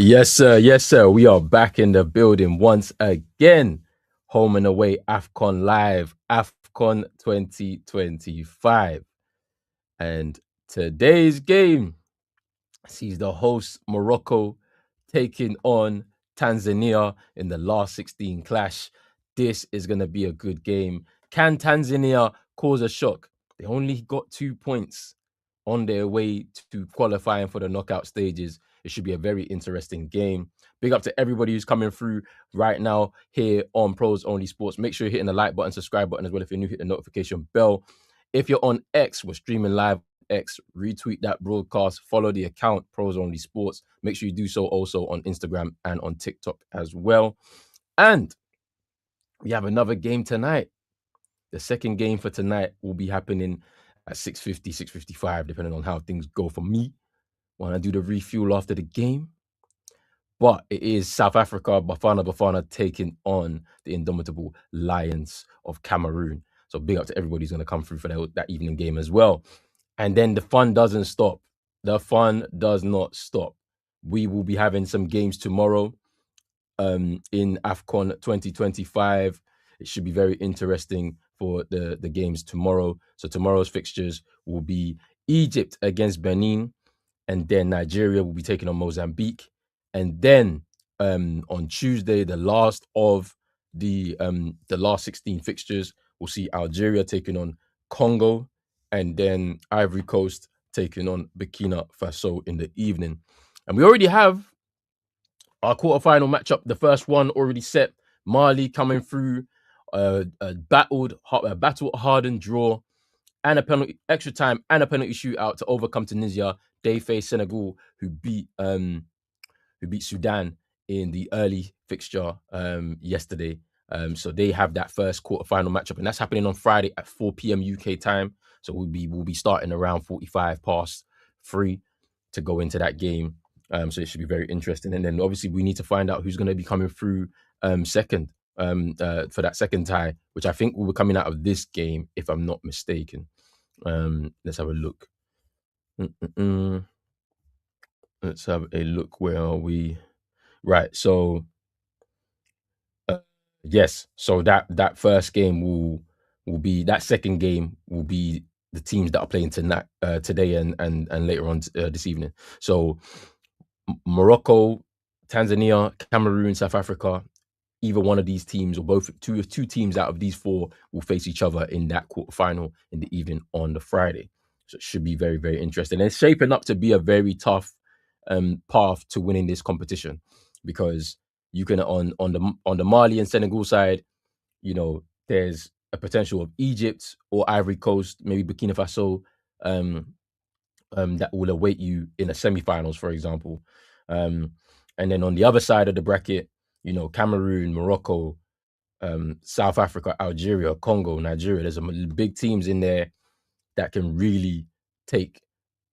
Yes, sir. Yes, sir. We are back in the building once again. Home and away Afcon live, Afcon 2025. And today's game sees the host Morocco taking on Tanzania in the last 16 clash. This is going to be a good game. Can Tanzania cause a shock? They only got 2 points on their way to qualifying for the knockout stages. It should be a very interesting game. Big up to everybody who's coming through right now here on Pros Only Sports. Make sure you're hitting the like button, subscribe button as well. If you're new, hit the notification bell. If you're on X, we're streaming live X, retweet that broadcast, follow the account Pros Only Sports. Make sure you do so also on Instagram and on TikTok as well. And we have another game tonight. The second game for tonight will be happening at 6:50, 6:55, depending on how things go for me when I do the refuel after the game. But it is South Africa, Bafana taking on the indomitable Lions of Cameroon. So big up to everybody who's going to come through for that evening game as well. And then the fun doesn't stop. The fun does not stop. We will be having some games tomorrow in Afcon 2025. It should be very interesting for the games tomorrow. So tomorrow's fixtures will be Egypt against Benin, and then Nigeria will be taking on Mozambique. And then on Tuesday, the last of the last 16 fixtures, we'll see Algeria taking on Congo, and then Ivory Coast taking on Burkina Faso in the evening. And we already have our quarterfinal matchup, the first one already set. Mali coming through a battle-hardened draw and a penalty extra time and a penalty shootout to overcome Tunisia. They face Senegal, who beat Sudan in the early fixture yesterday. So they have that first quarterfinal matchup, and that's happening on Friday at 4 p.m. UK time. So we'll be starting around 45 past 3 to go into that game. So it should be very interesting. And then obviously we need to find out who's going to be coming through second for that second tie, which I think will be coming out of this game, if I'm not mistaken. Let's have a look. Let's have a look. Where are we? Right. So yes. So that first game will be that second game will be the teams that are playing tonight, today, and later on this evening. So Morocco, Tanzania, Cameroon, South Africa. Either one of these teams, or both two teams out of these four, will face each other in that quarterfinal in the evening on the Friday. So it should be very, very interesting. And it's shaping up to be a very tough path to winning this competition, because you can on the Mali and Senegal side, there's a potential of Egypt or Ivory Coast, maybe Burkina Faso, that will await you in the semifinals, for example. And then on the other side of the bracket, Cameroon, Morocco, South Africa, Algeria, Congo, Nigeria. There's some big teams in there that can really take.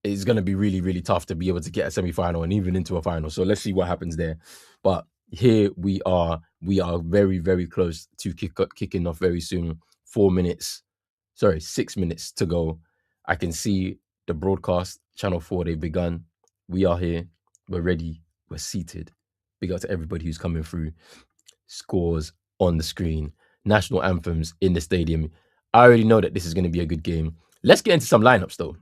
It's going to be really, really tough to be able to get a semi-final and even into a final. So let's see what happens there. But here we are very, very close to kicking off very soon. 6 minutes to go. I can see the broadcast, Channel 4, they've begun. We are here. We're ready. We're seated. Big up to everybody who's coming through. Scores on the screen. National anthems in the stadium. I already know that this is going to be a good game. Let's get into some lineups, though.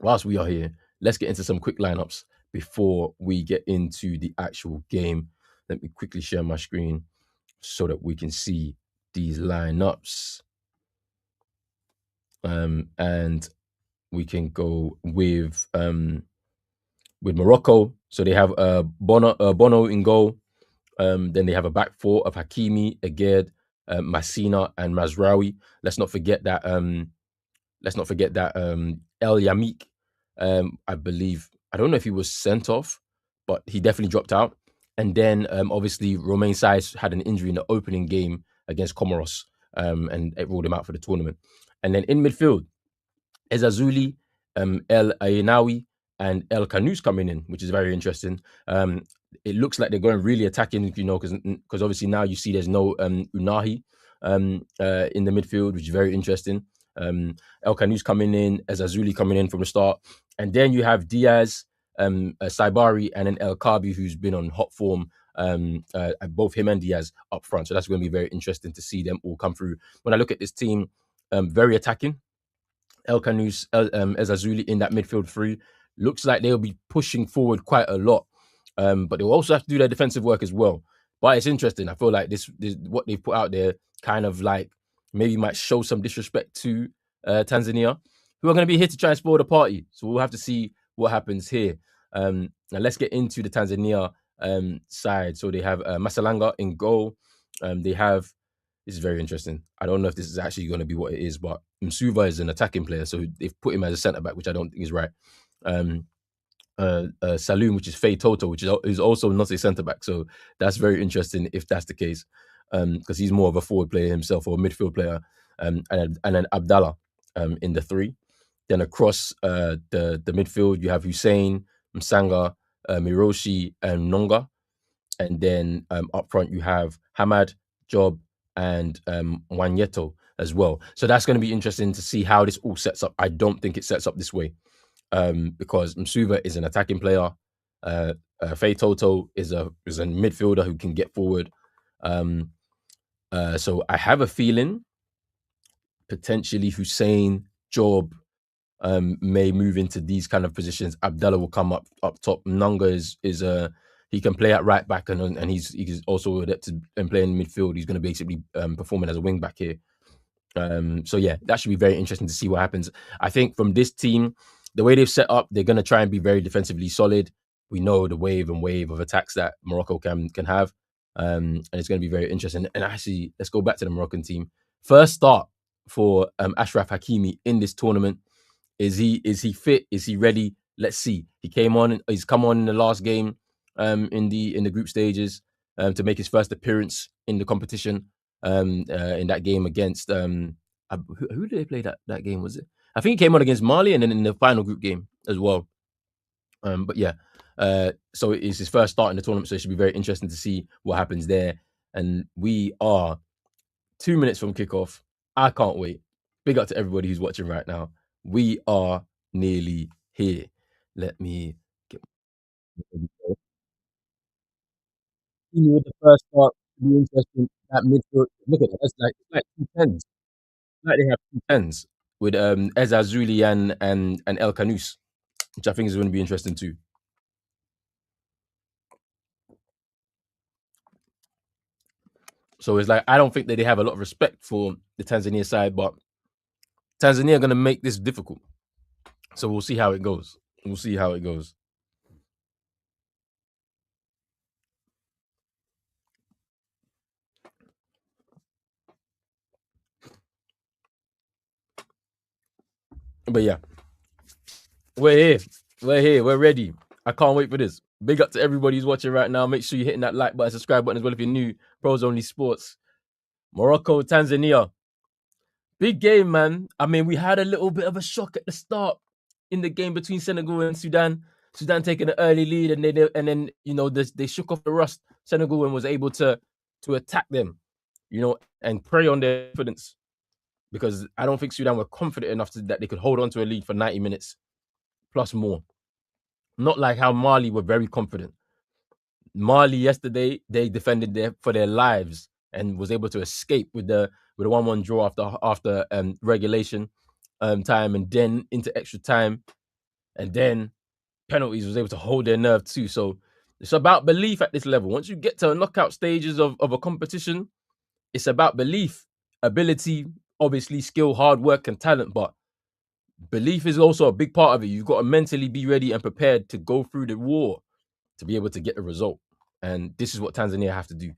Whilst we are here, let's get into some quick lineups before we get into the actual game. Let me quickly share my screen so that we can see these lineups. And we can go with Morocco. So they have Bono in goal. Then they have a back four of Hakimi, Aged, Massina, and Mazraoui. Let's not forget that El Yamik. I believe, I don't know if he was sent off, but he definitely dropped out. And then obviously Romain Saïss had an injury in the opening game against Comoros, and it ruled him out for the tournament. And then in midfield, Ezazuli, El Ayenawi, and El Kanous coming in, which is very interesting. It looks like they're going really attacking, because obviously now you see there's no Unahi in the midfield, which is very interesting. El Kanous coming in, Ezazuli coming in from the start. And then you have Diaz, Saibari and then El Kabi, who's been on hot form. Both him and Diaz up front. So that's going to be very interesting to see them all come through. When I look at this team, very attacking. El Canus, Ezazuli in that midfield three. Looks like they'll be pushing forward quite a lot. But they'll also have to do their defensive work as well. But it's interesting. I feel like this what they've put out there kind of like maybe might show some disrespect to Tanzania, who are going to be here to try and spoil the party. So we'll have to see what happens here. Now let's get into the Tanzania side. So they have Masalanga in goal. They have this is very interesting. I don't know if this is actually going to be what it is, but Msuva is an attacking player, so they've put him as a centre back, which I don't think is right. Saloon, which is Faye Toto, which is also not a centre back, so that's very interesting if that's the case, because he's more of a forward player himself or a midfield player, and then Abdallah in the three. Then across the midfield, you have Hussein, Msanga, Miroshi, and Nonga. And then up front, you have Hamad, Job, and Wanyeto as well. So that's going to be interesting to see how this all sets up. I don't think it sets up this way because Msuva is an attacking player. Faye Toto is a midfielder who can get forward. So I have a feeling potentially Hussein, Job, may move into these kind of positions. Abdallah will come up top. Nanga is he can play at right back and he's also adept in playing midfield. He's going to basically performing as a wing back here. So yeah, that should be very interesting to see what happens. I think from this team, the way they've set up, they're going to try and be very defensively solid. We know the wave of attacks that Morocco can have, and it's going to be very interesting. And actually, let's go back to the Moroccan team. First start for Ashraf Hakimi in this tournament. Is he fit? Is he ready? Let's see. He's come on in the last game in the group stages to make his first appearance in the competition in that game against who did they play that game? Was it? I think he came on against Mali and then in the final group game as well. But yeah, so it's his first start in the tournament, so it should be very interesting to see what happens there. And we are 2 minutes from kickoff. I can't wait. Big up to everybody who's watching right now. We are nearly here. Let me get you with the first start. Be interesting. That midfield. Look at that. That's like two tens. Like they have two tens with Ezazuli and El Canus, which I think is going to be interesting too. So it's like I don't think that they have a lot of respect for the Tanzania side, but Tanzania are going to make this difficult. So we'll see how it goes. We'll see how it goes. But yeah, we're here. We're here. We're ready. I can't wait for this. Big up to everybody who's watching right now. Make sure you're hitting that like button, subscribe button as well if you're new. Pros Only Sports. Morocco, Tanzania. Big game, man. I mean, we had a little bit of a shock at the start in the game between Senegal and Sudan. Sudan taking an early lead, and then they shook off the rust. Senegal and was able to attack them, and prey on their confidence because I don't think Sudan were confident enough that they could hold on to a lead for 90 minutes plus more. Not like how Mali were very confident. Mali yesterday, they defended for their lives and was able to escape with a 1-1 draw after regulation time and then into extra time and then penalties, was able to hold their nerve too. So it's about belief at this level. Once you get to knockout stages of a competition, it's about belief, ability, obviously skill, hard work, and talent, but belief is also a big part of it. You've got to mentally be ready and prepared to go through the war to be able to get a result. And this is what Tanzania have to do.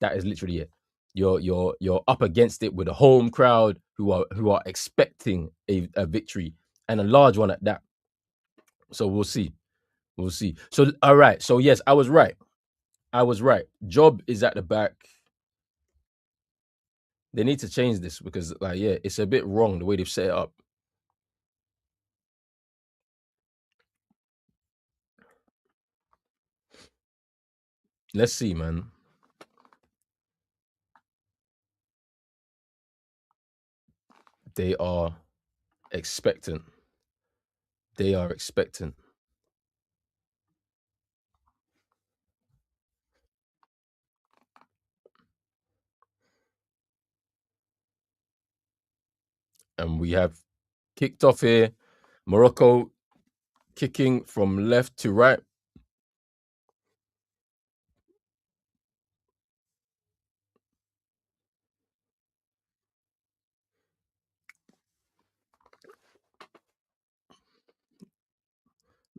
That is literally it. You're up against it with a home crowd who are expecting a victory and a large one at that. So we'll see. We'll see. So all right. So yes, I was right. Job is at the back. They need to change this because it's a bit wrong the way they've set it up. Let's see, man. They are expectant. They are expectant. And we have kicked off here. Morocco kicking from left to right.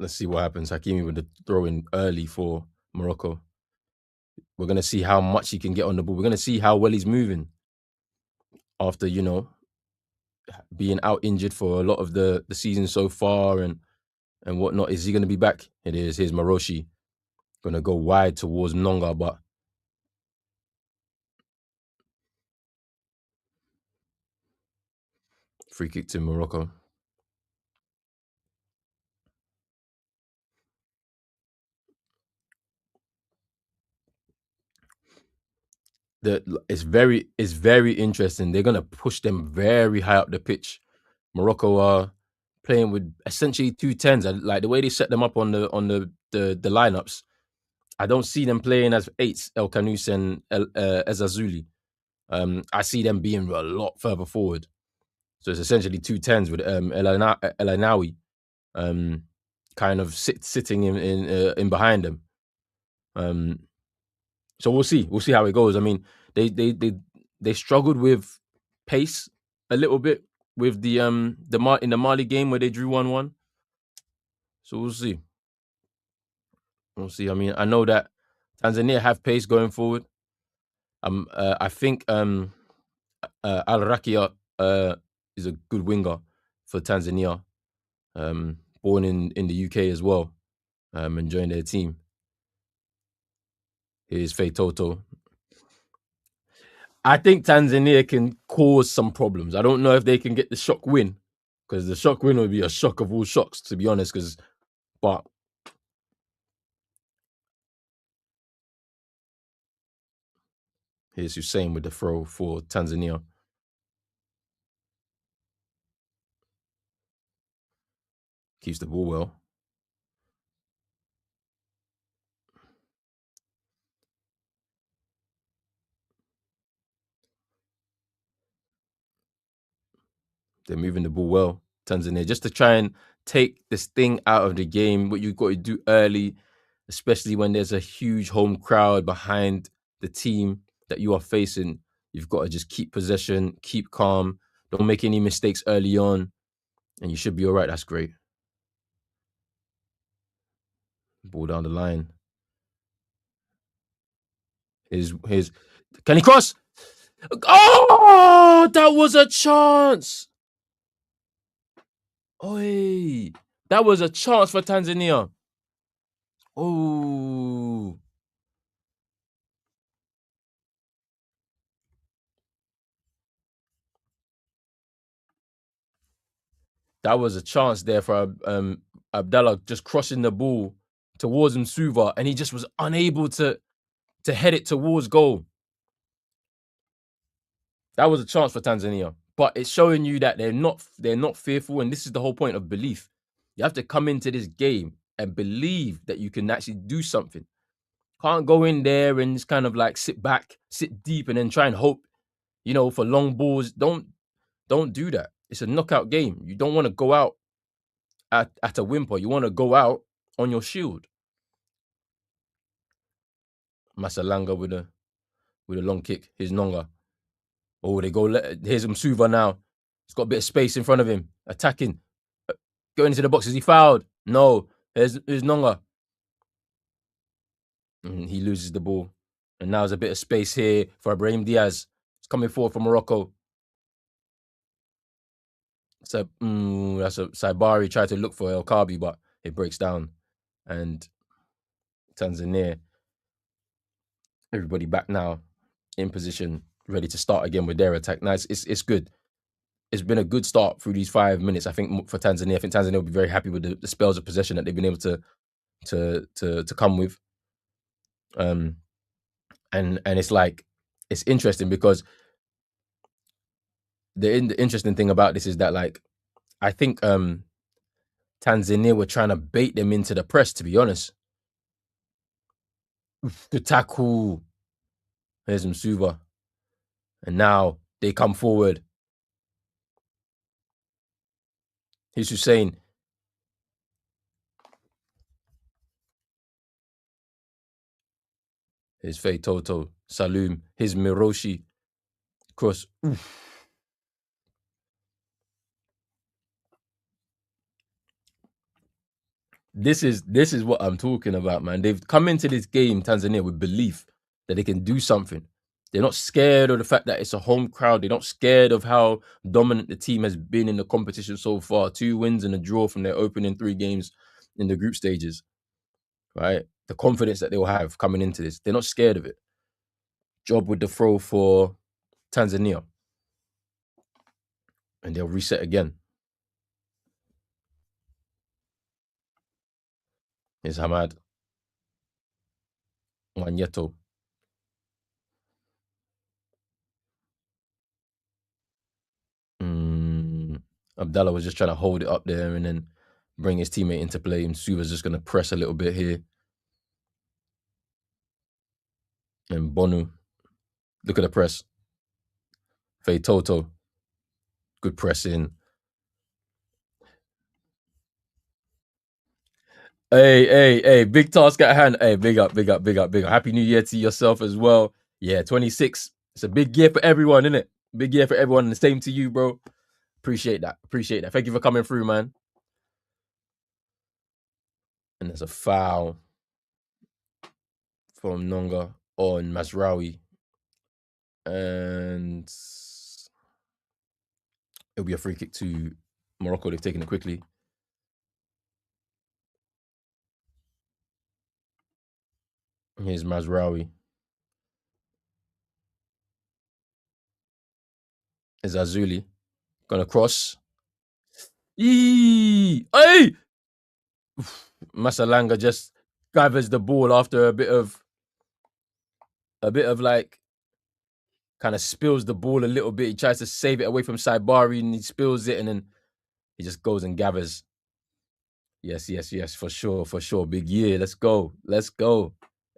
Let's see what happens. Hakimi with the throw in early for Morocco. We're going to see how much he can get on the ball. We're going to see how well he's moving after, being out injured for a lot of the season so far and whatnot. Is he going to be back? It is. Here's Maroshi. Going to go wide towards Nonga, but free kick to Morocco. It's very interesting. They're gonna push them very high up the pitch. Morocco are playing with essentially 2 10s. Like the way they set them up on the lineups. I don't see them playing as eights, El Canous and Ezazuli. I see them being a lot further forward. So it's essentially 2 10s with El Anawi kind of sitting in behind them. So we'll see. We'll see how it goes. I mean, they struggled with pace a little bit with in the Mali game where they drew 1-1. So we'll see. We'll see. I mean, I know that Tanzania have pace going forward. I think Al Rakia is a good winger for Tanzania. Born in the UK as well. And joined their team. Here's Faye Toto. I think Tanzania can cause some problems. I don't know if they can get the shock win, because the shock win would be a shock of all shocks, to be honest. But here's Hussein with the throw for Tanzania. Keeps the ball well. They're moving the ball well, Tanzania, just to try and take this thing out of the game. What you've got to do early, especially when there's a huge home crowd behind the team that you are facing. You've got to just keep possession, keep calm, don't make any mistakes early on, and you should be all right. That's great. Ball down the line. His can he cross? Oh, that was a chance. Oi, that was a chance for Tanzania. Oh, that was a chance there for Abdallah, just crossing the ball towards Msuva, and he just was unable to head it towards goal. That was a chance for Tanzania, but it's showing you that they're not fearful, and this is the whole point of belief. You have to come into this game and believe that you can actually do something. Can't go in there and just kind of like sit back, sit deep, and then try and hope, for long balls. Don't do that. It's a knockout game. You don't want to go out at a whimper. You want to go out on your shield. Masalanga with a long kick. Here's Nonga. Oh, they go. Here's Msuva now. He's got a bit of space in front of him. Attacking. Going into the box. Is he fouled? No. Here's Nonga. He loses the ball. And now there's a bit of space here for Ibrahim Diaz. It's coming forward from Morocco. So that's a Saibari tried to look for El Kabi, but it breaks down. And Tanzania, everybody back now in position, ready to start again with their attack. Now it's good. It's been a good start through these 5 minutes. I think for Tanzania, Tanzania will be very happy with the spells of possession that they've been able to come with. And it's like, it's interesting because the interesting thing about this is that, like, I think Tanzania were trying to bait them into the press, to be honest. Good tackle. Here's Msuva. And now they come forward. Here's Hussein. Here's Faye Toto. Saloom. Here's Miroshi. Cross. Oof. This is what I'm talking about, man. They've come into this game, Tanzania, with belief that they can do something. They're not scared of the fact that it's a home crowd. They're not scared of how dominant the team has been in the competition so far. 2 wins and a draw from their opening 3 games in the group stages, right? The confidence that they'll have coming into this. They're not scared of it. Job with the throw for Tanzania. And they'll reset again. Here's Hamad. Wanyeto. Abdallah was just trying to hold it up there and then bring his teammate into play. And Suva's just going to press a little bit here. And Bonu. Look at the press. Faye Toto. Good pressing. Hey, big task at hand. Hey, big up. Happy New Year to yourself as well. Yeah, 26. It's a big year for everyone, isn't it? Big year for everyone. And the same to you, bro. Appreciate that. Thank you for coming through, man. And there's a foul from Nonga on Mazraoui. And it'll be a free kick to Morocco. They've taken it quickly. Here's Mazraoui. Is Azuli gonna cross? Hey! Masalanga just gathers the ball after a bit of like kind of spills the ball a little bit. He tries to save it away from Saibari and he spills it and then he just goes and gathers. Yes, for sure. Big year. Let's go.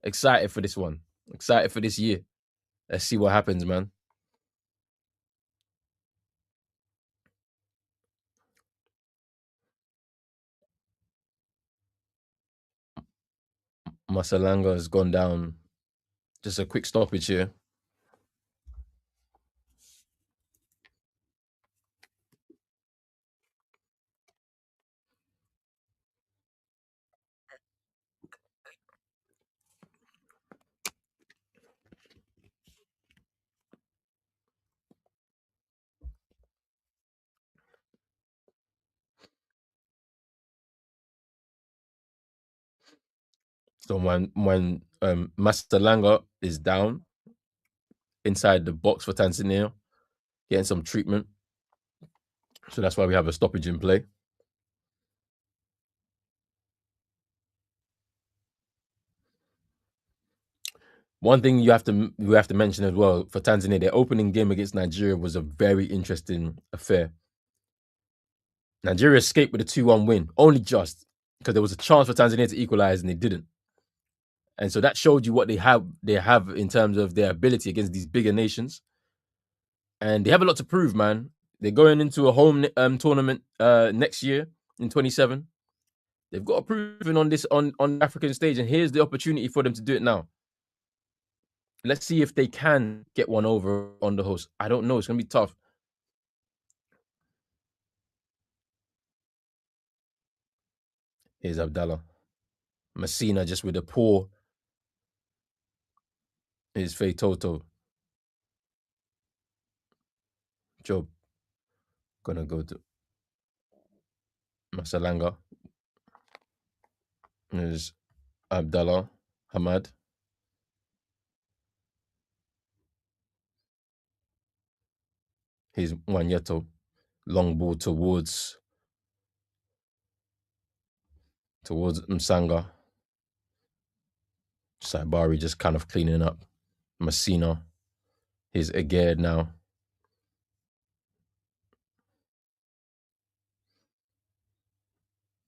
Excited for this one. Excited for this year. Let's see what happens, man. Masalanga has gone down. Just a quick stoppage here. So when Masalanga is down inside the box for Tanzania, getting some treatment. So that's why we have a stoppage in play. One thing we have to mention as well for Tanzania, their opening game against Nigeria was a very interesting affair. Nigeria escaped with a 2-1 win, only just because there was a chance for Tanzania to equalize and they didn't. And so that showed you what they have in terms of their ability against these bigger nations. And they have a lot to prove, man. They're going into a home tournament next year in 27. They've got to prove it on this on the African stage, and here's the opportunity for them to do it now. Let's see if they can get one over on the host. I don't know. It's going to be tough. Here's Abdallah. Messina just with a poor. Here's Faye Toto. Job. Gonna go to Masalanga. There's Abdallah. Hamad. Here's Wanyeto. Long ball towards Msanga. Saibari just kind of cleaning up. Messina. Here's Aged now.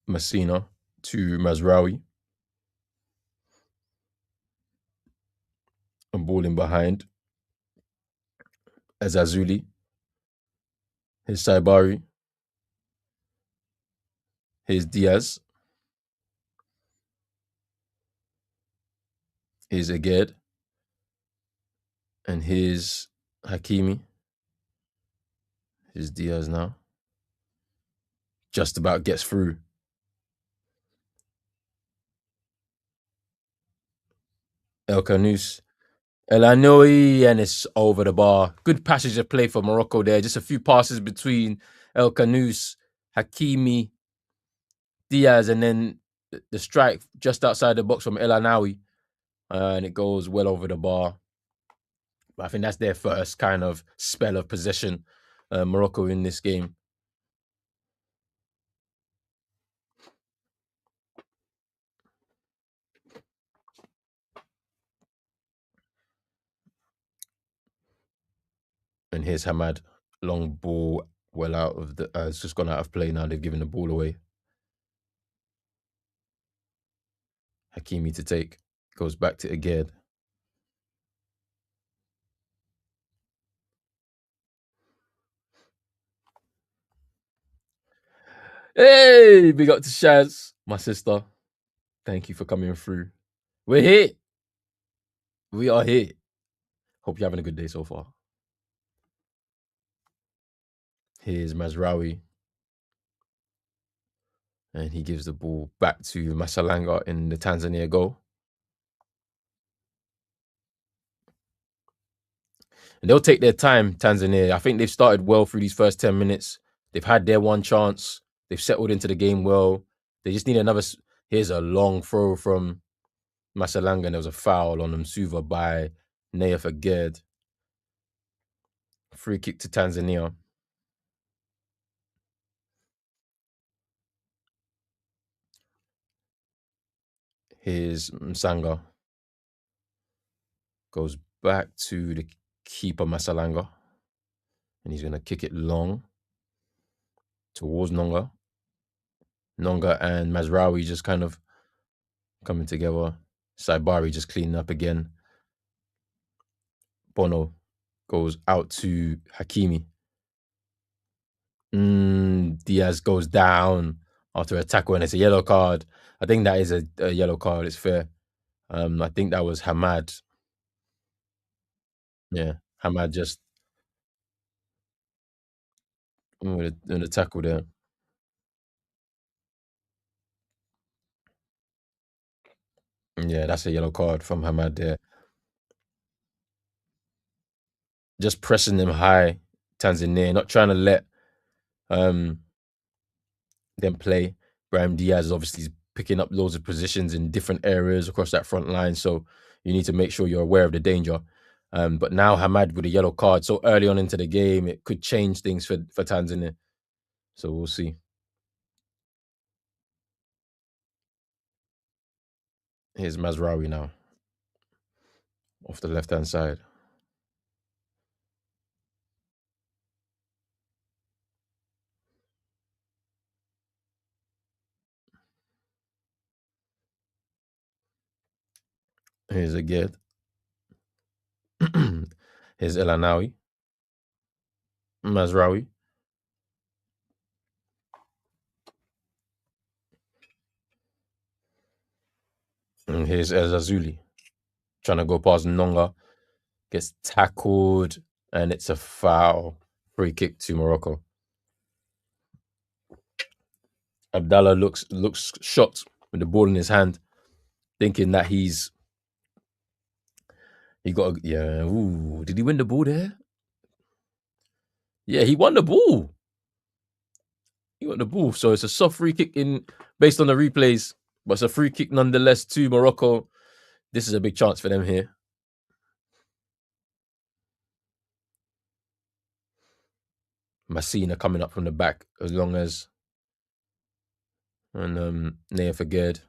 Messina to Mazraoui. And ball in behind. Azazuli. Here's Saibari. Here's Diaz. Here's Aged. And here's Hakimi. Here's Diaz now. Just about gets through. El Canous. El Anoui, and it's over the bar. Good passage of play for Morocco there. Just a few passes between El Canous, Hakimi, Diaz, and then the strike just outside the box from El Anoui. And it goes well over the bar. But I think that's their first kind of spell of possession, Morocco in this game. And here's Hamad, long ball, well out of the. It's just gone out of play now. They've given the ball away. Hakimi to take, goes back to Aged. Hey, big up to Shaz, my sister. Thank you for coming through. We're here. We are here. Hope you're having a good day so far. Here's Mazraoui. And he gives the ball back to Masalanga in the Tanzania goal. And they'll take their time, Tanzania. I think they've started well through these first 10 minutes. They've had their one chance. They've settled into the game well. They just need another. Here's a long throw from Masalanga, and there was a foul on Msuva by Nayef Aged. Free kick to Tanzania. Here's Msanga. Goes back to the keeper, Masalanga. And he's going to kick it long towards Nonga. Nonga and Mazraoui just kind of coming together. Saibari just cleaning up again. Bono goes out to Hakimi. Diaz goes down after a tackle, and it's a yellow card. I think that is a yellow card. It's fair. I think that was Hamad. Yeah, Hamad just with the tackle there. Yeah, that's a yellow card from Hamad there. Just pressing them high, Tanzania, not trying to let them play. Brahim Diaz is obviously picking up loads of positions in different areas across that front line, so you need to make sure you're aware of the danger. But now Hamad with a yellow card so early on into the game, it could change things for Tanzania. So we'll see. Here's Mazraoui now off the left-hand side. Here's Aged. Here's El Anawi. Mazraoui. And here's El Azuli. Trying to go past Nonga. Gets tackled. And it's a foul. Free kick to Morocco. Abdallah looks shocked with the ball in his hand, thinking that he got Ooh, did he win the ball there? Yeah, he won the ball. He got the ball. So it's a soft free kick based on the replays, but it's a free kick nonetheless to Morocco. This is a big chance for them here. Massina coming up from the back as long as Naya Faged.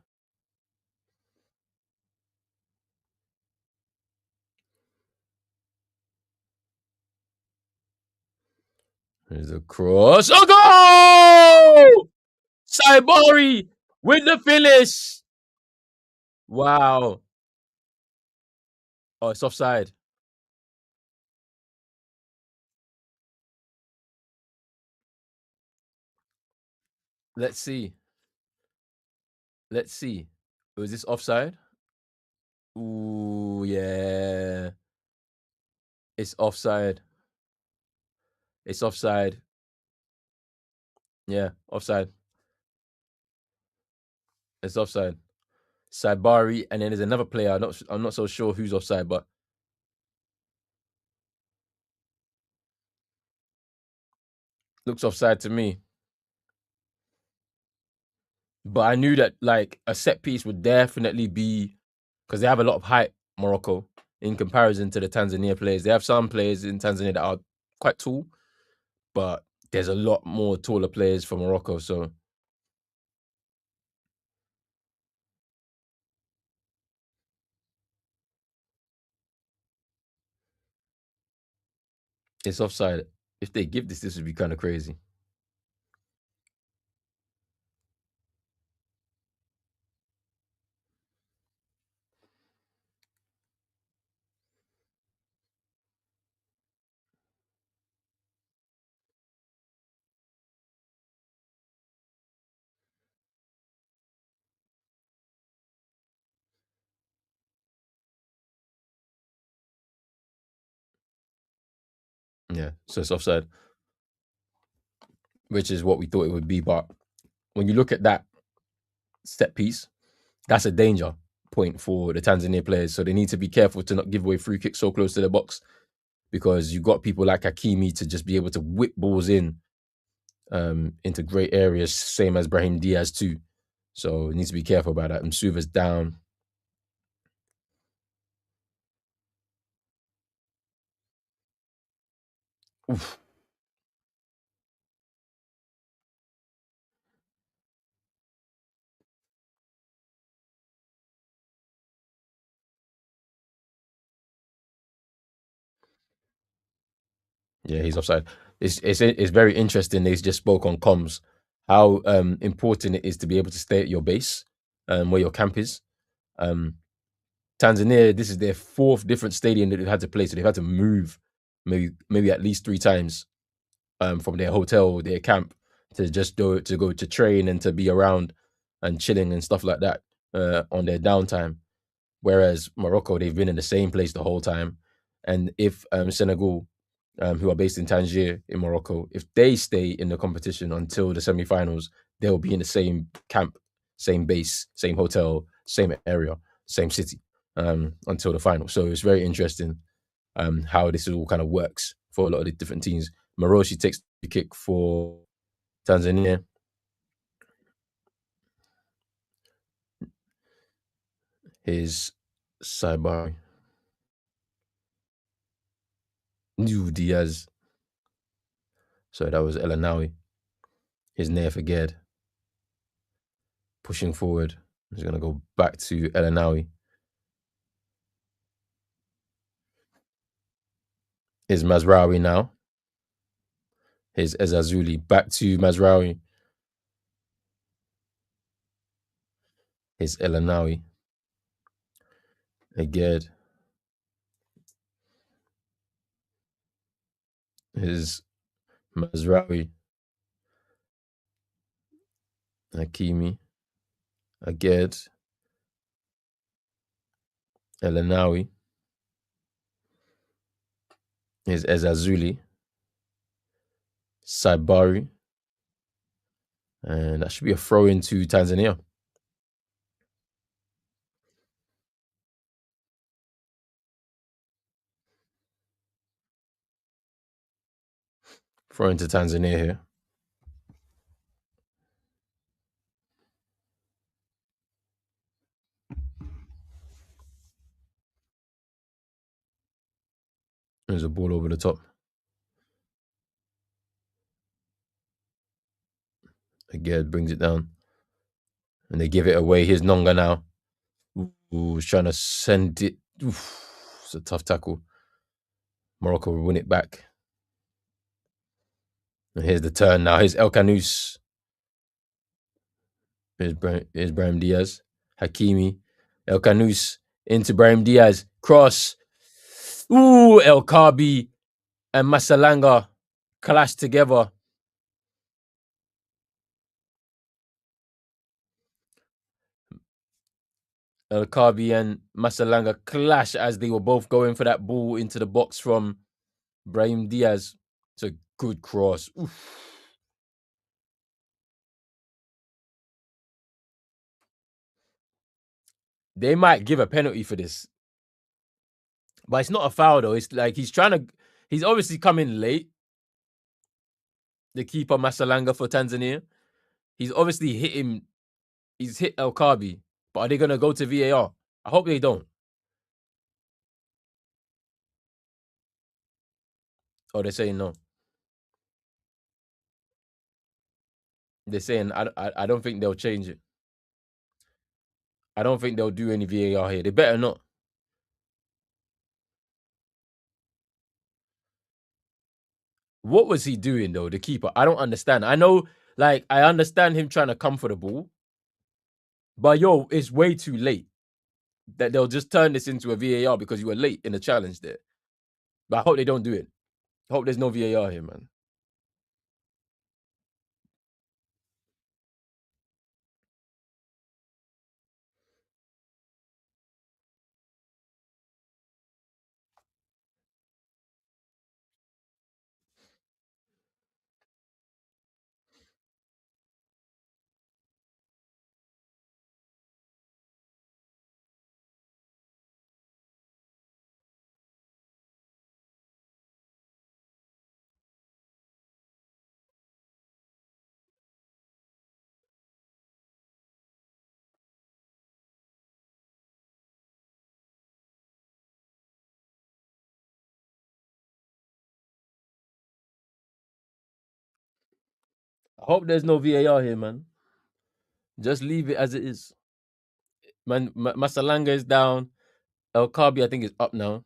There's a cross. Oh, goal! Saibari with the finish. Wow. Oh, it's offside. Let's see. Let's see. Was this offside? Ooh, yeah. It's offside. It's offside. Yeah, offside. It's offside. Saibari, and then there's another player. I'm not so sure who's offside, but looks offside to me. But I knew that like a set piece would definitely be, because they have a lot of height, Morocco, in comparison to the Tanzania players. They have some players in Tanzania that are quite tall, but there's a lot more taller players for Morocco. So it's offside. If they give this would be kind of crazy. Yeah, so it's offside, which is what we thought it would be. But when you look at that set piece, that's a danger point for the Tanzania players. So they need to be careful to not give away free kicks so close to the box, because you got people like Hakimi to just be able to whip balls in into great areas, same as Brahim Diaz too. So you need to be careful about that. And Suva's down. Oof. Yeah, he's offside. It's very interesting. They just spoke on comms how important it is to be able to stay at your base, where your camp is. Um, Tanzania, this is their fourth different stadium that they've had to play, so they've had to move maybe at least 3 times from their hotel, their camp, to just go to train and to be around and chilling and stuff like that on their downtime. Whereas Morocco, they've been in the same place the whole time. And if Senegal, who are based in Tangier in Morocco, if they stay in the competition until the semi-finals, they'll be in the same camp, same base, same hotel, same area, same city until the final. So it's very interesting how this all kind of works for a lot of the different teams. Maroshi takes the kick for Tanzania. His Saibari. New Diaz. So that was Elanawi. His Nea Faged pushing forward. He's going to go back to Elanawi. Here's Mazraoui now. Here's Ezazuli. Back to Mazraoui. Here's Elanawi. Again. Here's Mazraoui. Hakimi. Again. Elanawi. Here's Ezazuli. Saibari. And that should be a throw into Tanzania. Throw into Tanzania here. There's a ball over the top. Again, brings it down. And they give it away. Here's Nonga now. Ooh, he's trying to send it. Oof, it's a tough tackle. Morocco will win it back. And here's the turn now. Here's El Canous. Here's Brahim Diaz. Hakimi. El Canous into Brahim Diaz. Cross. Ooh, El Kabi and Masalanga clash together. El Kabi and Masalanga clash as they were both going for that ball into the box from Brahim Diaz. It's a good cross. Oof. They might give a penalty for this, but it's not a foul though. It's like he's obviously coming late. The keeper Masalanga for Tanzania. He's obviously hit him. He's hit El Kabi, but are they gonna go to VAR? I hope they don't. Oh, they're saying no. They're saying I don't think they'll change it. I don't think they'll do any VAR here. They better not. What was he doing though, the keeper? I don't understand. I know, like, I understand him trying to come for the ball, but yo, it's way too late that they'll just turn this into a VAR because you were late in the challenge there. But I hope they don't do it. I hope there's no VAR here, man. I hope there's no VAR here, man. Just leave it as it is. Man, Masalanga is down. El Kabi, I think, is up now.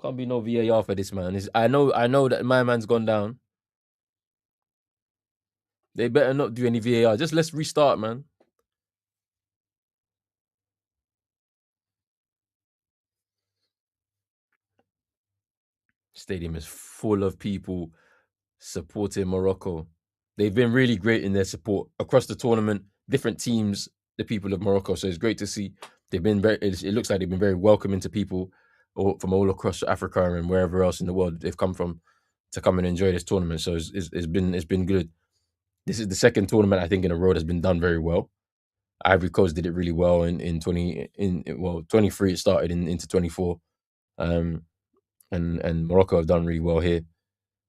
Can't be no VAR for this man. I know that my man's gone down. They better not do any VAR. Just let's restart, man. Stadium is full of people supporting Morocco. They've been really great in their support across the tournament, different teams, the people of Morocco. So it's great to see. They've been it looks like they've been very welcoming to people from all across Africa and wherever else in the world they've come from to come and enjoy this tournament. So it's been good. This is the second tournament I think in a row that's been done very well. Ivory Coast did it really well in 23 it started into 24. Um and Morocco have done really well here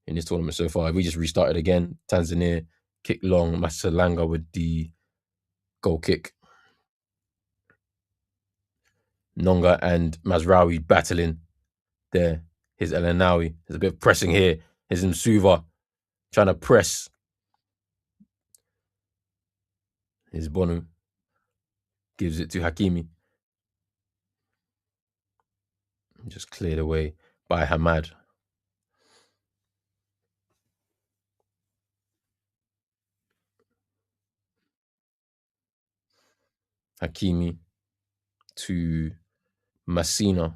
in this tournament so far. We just restarted again. Tanzania kick long, Masalanga with the goal kick. Nonga and Mazraoui battling there. Here's El Anawi. There's a bit of pressing here. Here's Msuva trying to press. Here's Bonu. Gives it to Hakimi. Just cleared away by Hamad. Hakimi to Massina.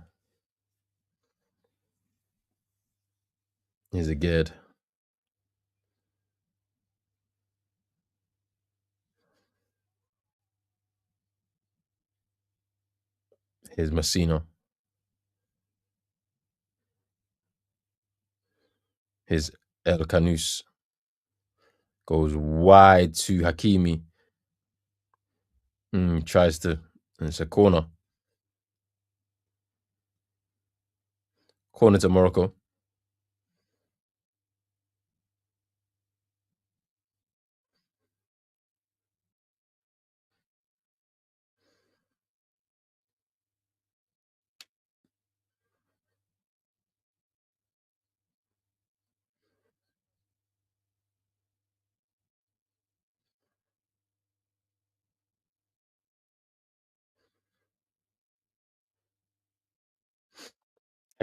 Here's a Gerd. Here's Massina. Here's El Canus. Goes wide to Hakimi. Tries to. And it's a corner. Corner to Morocco.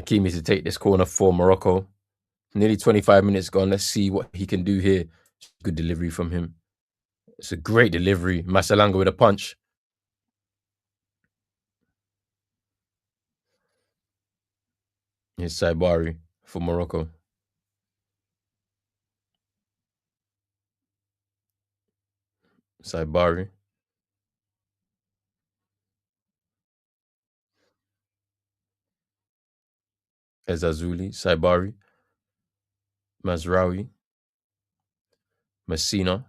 Hakimi to take this corner for Morocco. Nearly 25 minutes gone. Let's see what he can do here. Good delivery from him. It's a great delivery. Masalanga with a punch. Here's Saibari for Morocco. Saibari. Ezazuli. Saibari. Mazraoui. Messina.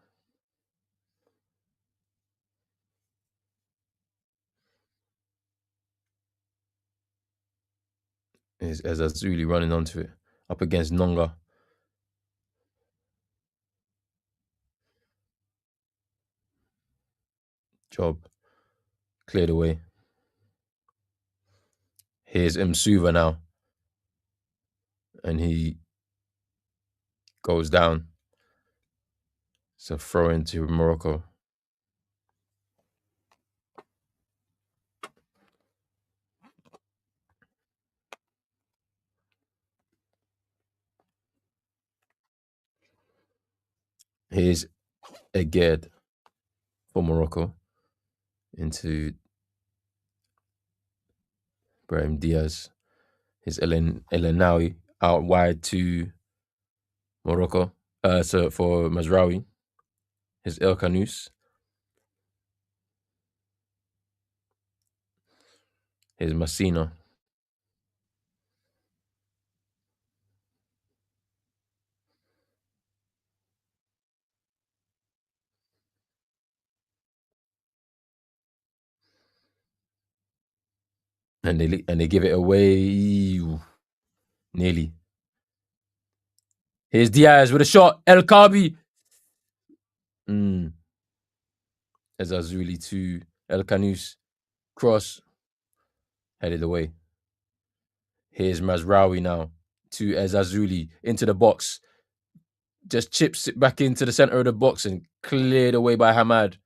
Is Ezazuli running onto it. Up against Nonga. Job. Cleared away. Here's Msuva now. And he goes down. So throw into Morocco. Here's Eged for Morocco into Brahim Diaz. Here's Elenawi out wide to Morocco. So for Mazraoui. Here's El Kanous. Here's Messina. And they give it away. Nearly. Here's Diaz with a shot. El Kabi. Ezazuli to El Kanous. Cross. Headed away. Here's Mazraoui now to Ezazuli into the box. Just chips it back into the center of the box and cleared away by Hamad.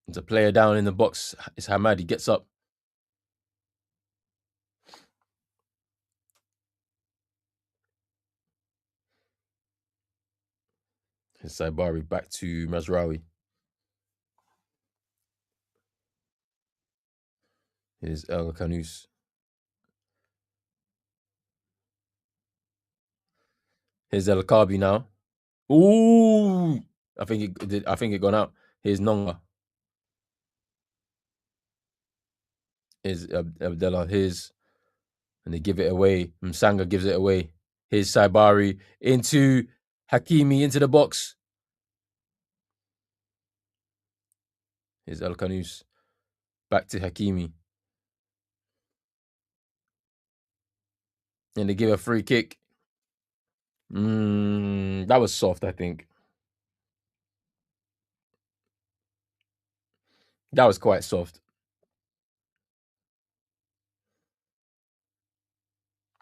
There's a player down in the box. It's Hamad. He gets up. Here's Saibari back to Mazraoui. Here's El Kanous. Here's El Kabi now. Ooh! I think it gone out. Here's Nonga. Here's Abdallah. And they give it away. Msanga gives it away. Here's Saibari into Hakimi into the box. Here's El Kanous. Back to Hakimi. And they give a free kick. That was soft, I think. That was quite soft.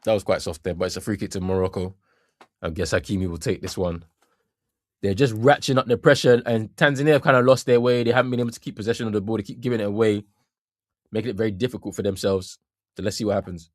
That was quite soft there, but it's a free kick to Morocco. I guess Hakimi will take this one. They're just ratcheting up the pressure, and Tanzania have kind of lost their way. They haven't been able to keep possession of the ball. They keep giving it away, making it very difficult for themselves. So let's see what happens.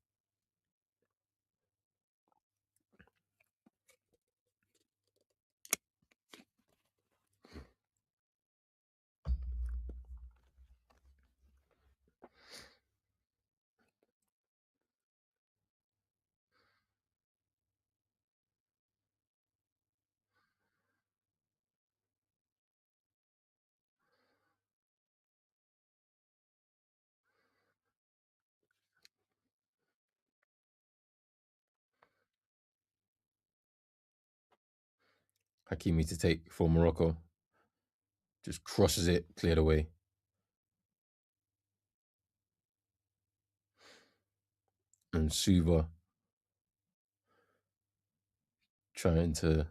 Hakimi to take for Morocco. Just crosses it, cleared away. And Suva trying to.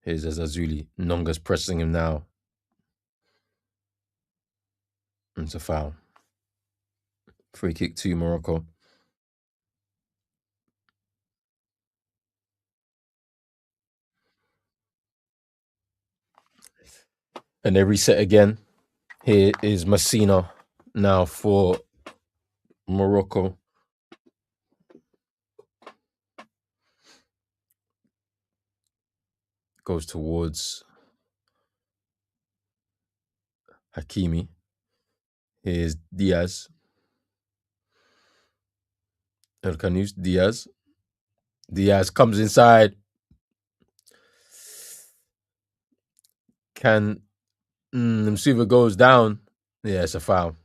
Here's Ezazuli. Nonga's pressing him now. And it's a foul. Free kick to Morocco. And they reset again. Here is Messina now for Morocco. Goes towards Hakimi. Here's Diaz. El Kanous, Diaz. Diaz comes inside. Can Msuva goes down? Yeah, it's a foul.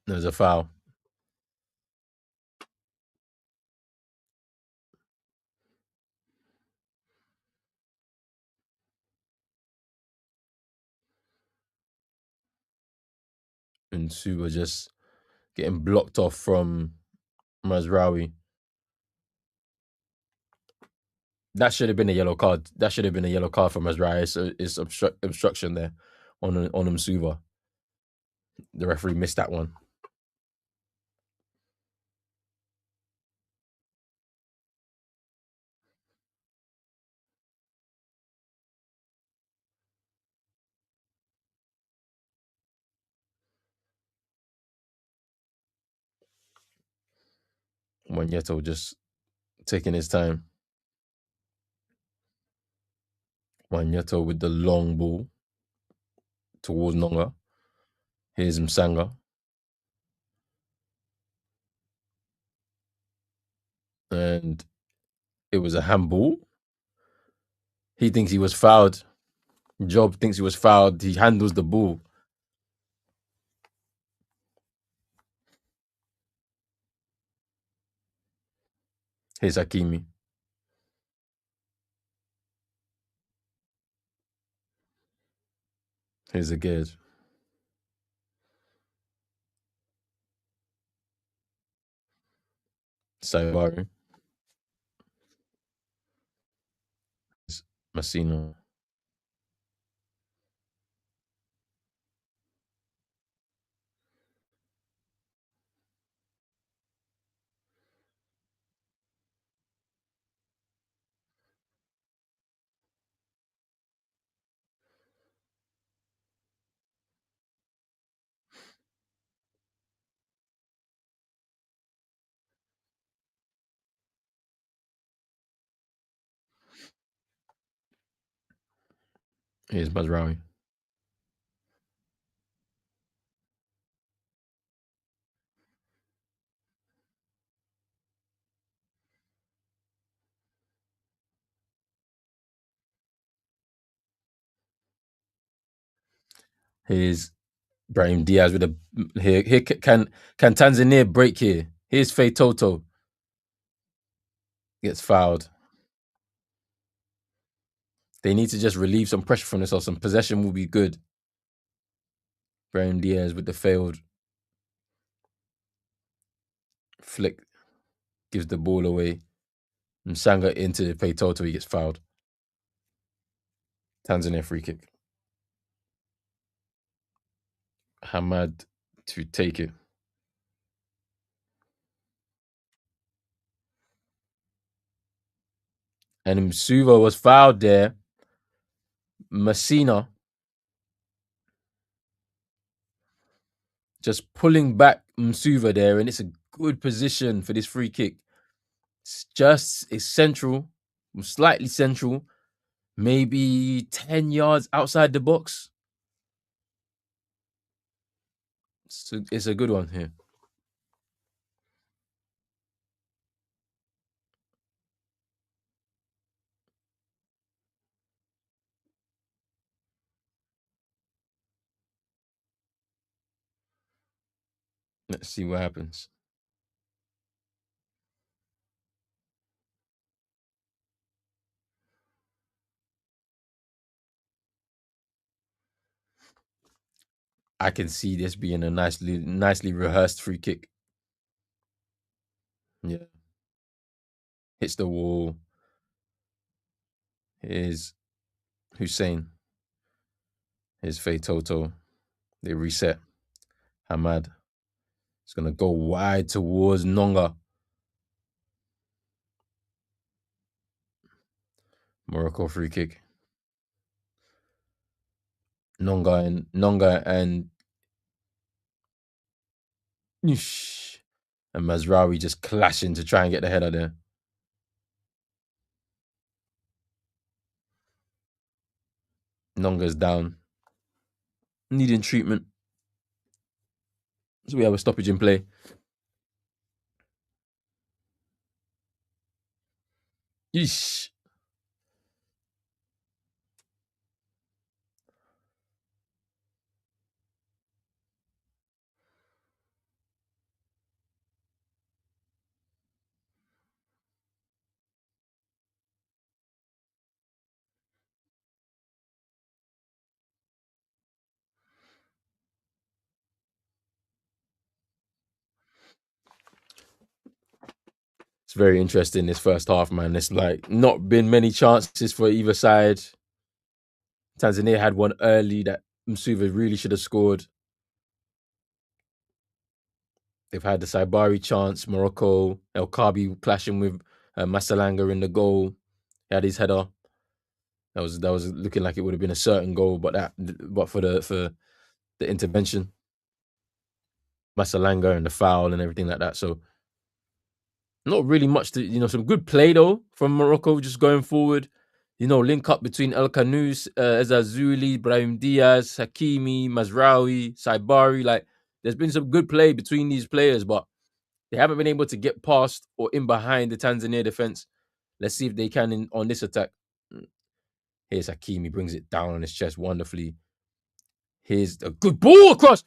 There's a foul. And Suba just getting blocked off from Mazraoui. That should have been a yellow card. That should have been a yellow card for Mazraoui. It's obstruction there on Msuva. The referee missed that one. Wanyeto just taking his time. Wanyeto with the long ball towards Nonga. Here's Msanga. And it was a handball. He thinks he was fouled. Job thinks he was fouled. He handles the ball. Here's Hakimi. Here's again. Sayabari. Massino. Here's Mazraoui. Here's Brahim Diaz with a here can Tanzania break here? Here's Faye Toto. Gets fouled. They need to just relieve some pressure from this or some possession will be good. Brahim Diaz with the failed flick. Gives the ball away. Msanga into Faye Toto. He gets fouled. Tanzania free kick. Hamad to take it. And Msuva was fouled there. Messina just pulling back Msuva there, and it's a good position for this free kick. It's central, slightly central, maybe 10 yards outside the box. So it's a good one here. Let's see what happens. I can see this being a nicely rehearsed free kick. Yeah. Hits the wall. Here's Hussein. Here's Faye Toto. They reset. Hamad. It's going to go wide towards Nonga. Morocco free kick. Nonga and Mazraoui just clashing to try and get the header there. Nonga's down. Needing treatment. So we have a stoppage in play. Yeesh. It's very interesting this first half, man. It's like not been many chances for either side. Tanzania had one early that Msuva really should have scored. They've had the Saibari chance, Morocco, El Kabi clashing with Masalanga in the goal. He had his header. That was looking like it would have been a certain goal, but for the intervention, Masalanga and the foul and everything like that. So not really much to some good play though from Morocco just going forward. Link up between El Kanous, Ezazuli, Brahim Diaz, Hakimi, Mazraoui, Saibari. Like there's been some good play between these players, but they haven't been able to get past or in behind the Tanzania defense. Let's see if they can on this attack. Here's Hakimi, brings it down on his chest wonderfully. Here's a good ball across.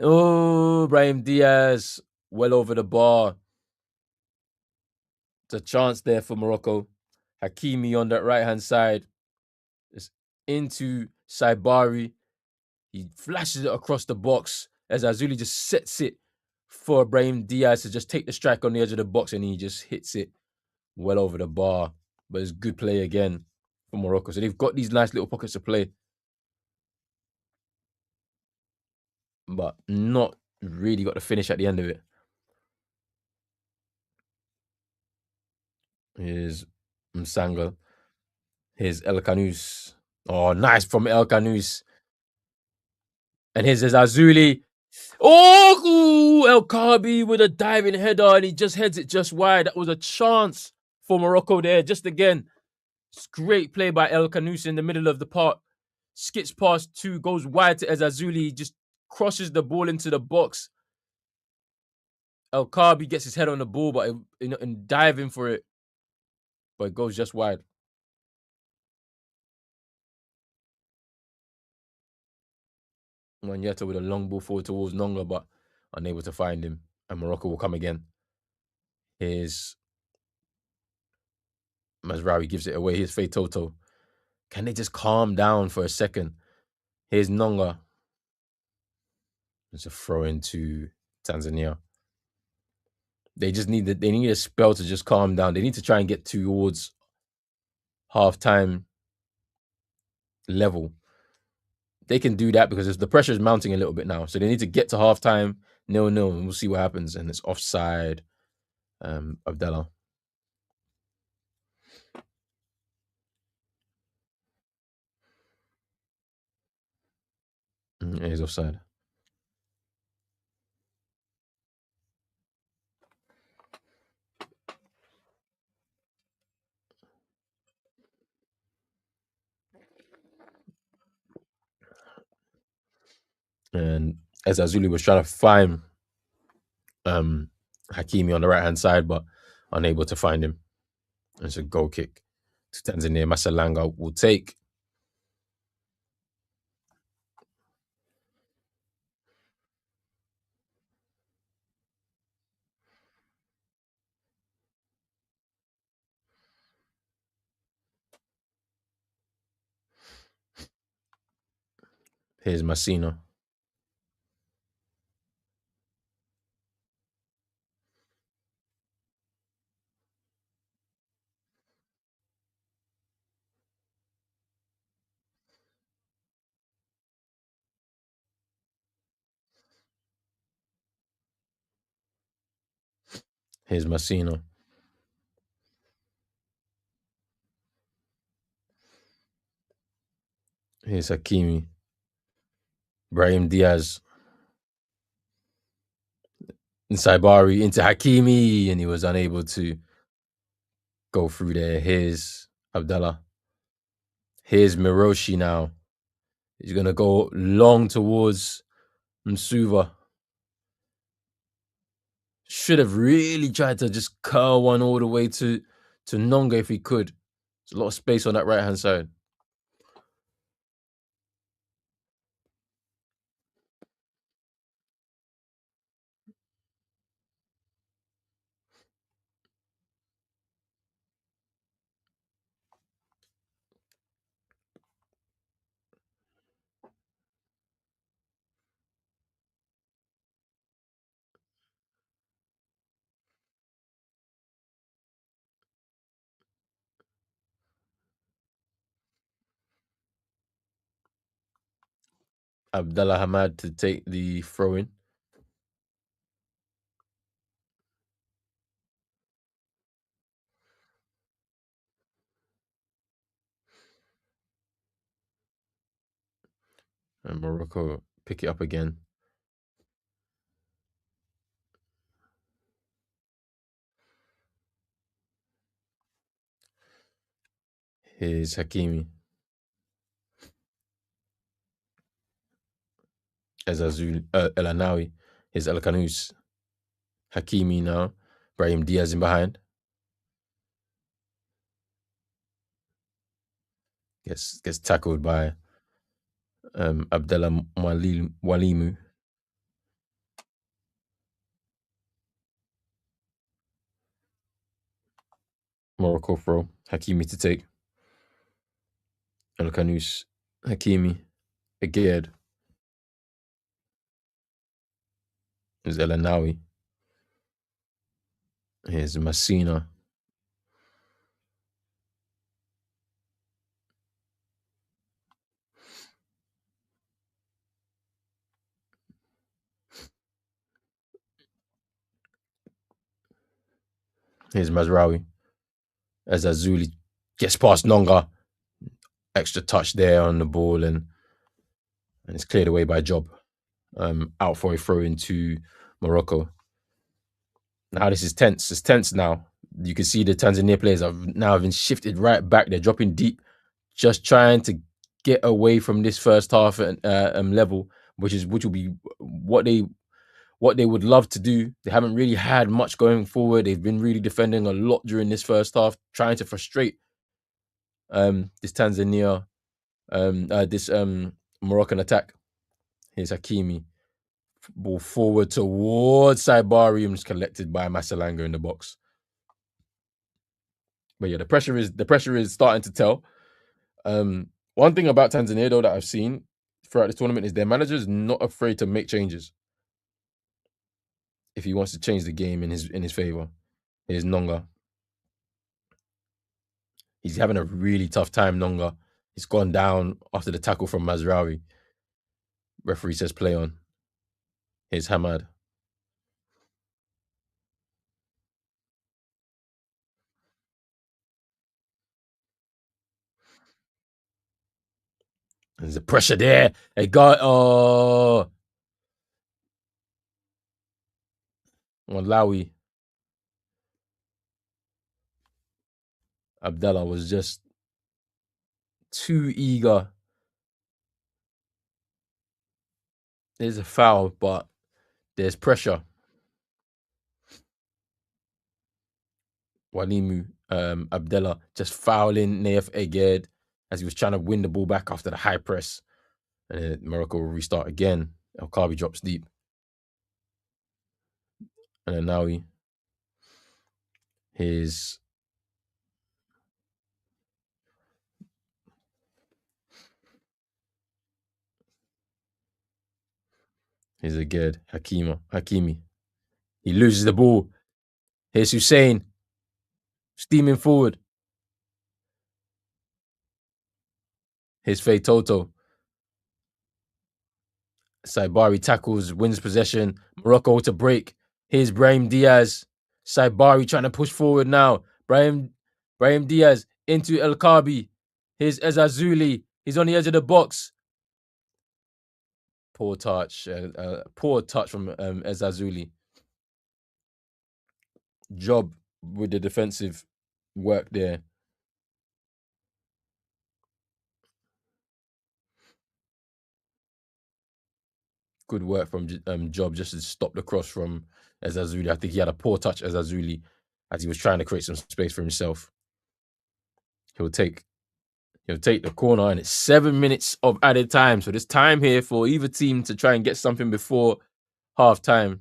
Oh, Brahim Diaz, well over the bar. It's a chance there for Morocco. Hakimi on that right-hand side. It's into Saibari. He flashes it across the box as Azuli just sets it for Brahim Diaz to just take the strike on the edge of the box, and he just hits it well over the bar. But it's good play again for Morocco. So they've got these nice little pockets to play, but not really got the finish at the end of it. Here's Msanga. Here's El Kanous. Oh, nice from El Kanous. And here's Azuli. Oh, El Kabi with a diving header, and he just heads it just wide. That was a chance for Morocco there. Just again, it's great play by El Kanous in the middle of the park. Skips past two, goes wide to Ezazuli, just crosses the ball into the box. El Kabi gets his head on the ball, but and diving for it, but it goes just wide. Manyeta with a long ball forward towards Nonga, but unable to find him. And Morocco will come again. Here's Mazraoui, gives it away. Here's Faye Toto. Can they just calm down for a second? Here's Nonga. It's a throw into Tanzania. They just need a spell to just calm down. They need to try and get towards halftime level. They can do that because the pressure is mounting a little bit now. So they need to get to halftime 0-0, and we'll see what happens. And it's offside. Abdallah. Yeah, he's offside. And as Azuli was trying to find Hakimi on the right hand side, but unable to find him. It's a goal kick to Tanzania. Masalanga will take. Here's Massino. Here's Massino. Here's Hakimi. Brahim Diaz. And Saibari into Hakimi, and he was unable to go through there. Here's Abdallah. Here's Miroshi now. He's going to go long towards Msuva. Should have really tried to just curl one all the way to to Nonga if he could. There's a lot of space on that right-hand side. Abdallah Hamad to take the throw in. And Morocco pick it up again. Here's Hakimi. Ezazul El Anawi. Here's El Kanous. Hakimi now. Brahim Diaz in behind. Gets tackled by Abdallah Walimu. Morocco throw. Hakimi to take. El Kanous. Hakimi. Again. Here's El Anawi. Here's Massina. Here's Mazraoui. Ezazuli gets past Nonga. Extra touch there on the ball and it's cleared away by Job. Out for a throw into Morocco. Now this is tense. It's tense now. You can see the Tanzania players have now been shifted right back. They're dropping deep, just trying to get away from this first half level, which will be what they would love to do. They haven't really had much going forward. They've been really defending a lot during this first half, trying to frustrate this Tanzania, this Moroccan attack. Here's Hakimi. Ball forward towards Saibari and is collected by Masalanga in the box. But yeah, the pressure is starting to tell. One thing about Tanzania though that I've seen throughout the tournament is their manager is not afraid to make changes if he wants to change the game in his favor. Here's Nonga. He's having a really tough time, Nonga. He's gone down after the tackle from Mazraoui. Referee says play on. Here's Hamad. There's the pressure there. They got Malawi. Abdallah was just too eager. There's a foul, but there's pressure. Walimu, Abdallah just fouling Naif Eged as he was trying to win the ball back after the high press. And Morocco will restart again. El Kabi drops deep. And then now here's Eged, Hakimi. He loses the ball. Here's Hussein. Steaming forward. Here's Faye Toto. Saibari tackles, wins possession. Morocco to break. Here's Brahim Diaz. Saibari trying to push forward now. Brahim Diaz into El Kabi. Here's Ezazuli. He's on the edge of the box. Poor touch. Poor touch from Ezazuli. Job with the defensive work there. Good work from Job just to stop the cross from Ezazuli. I think he had a poor touch, Ezazuli, as he was trying to create some space for himself. He'll take the corner, and it's 7 minutes of added time. So there's time here for either team to try and get something before half time.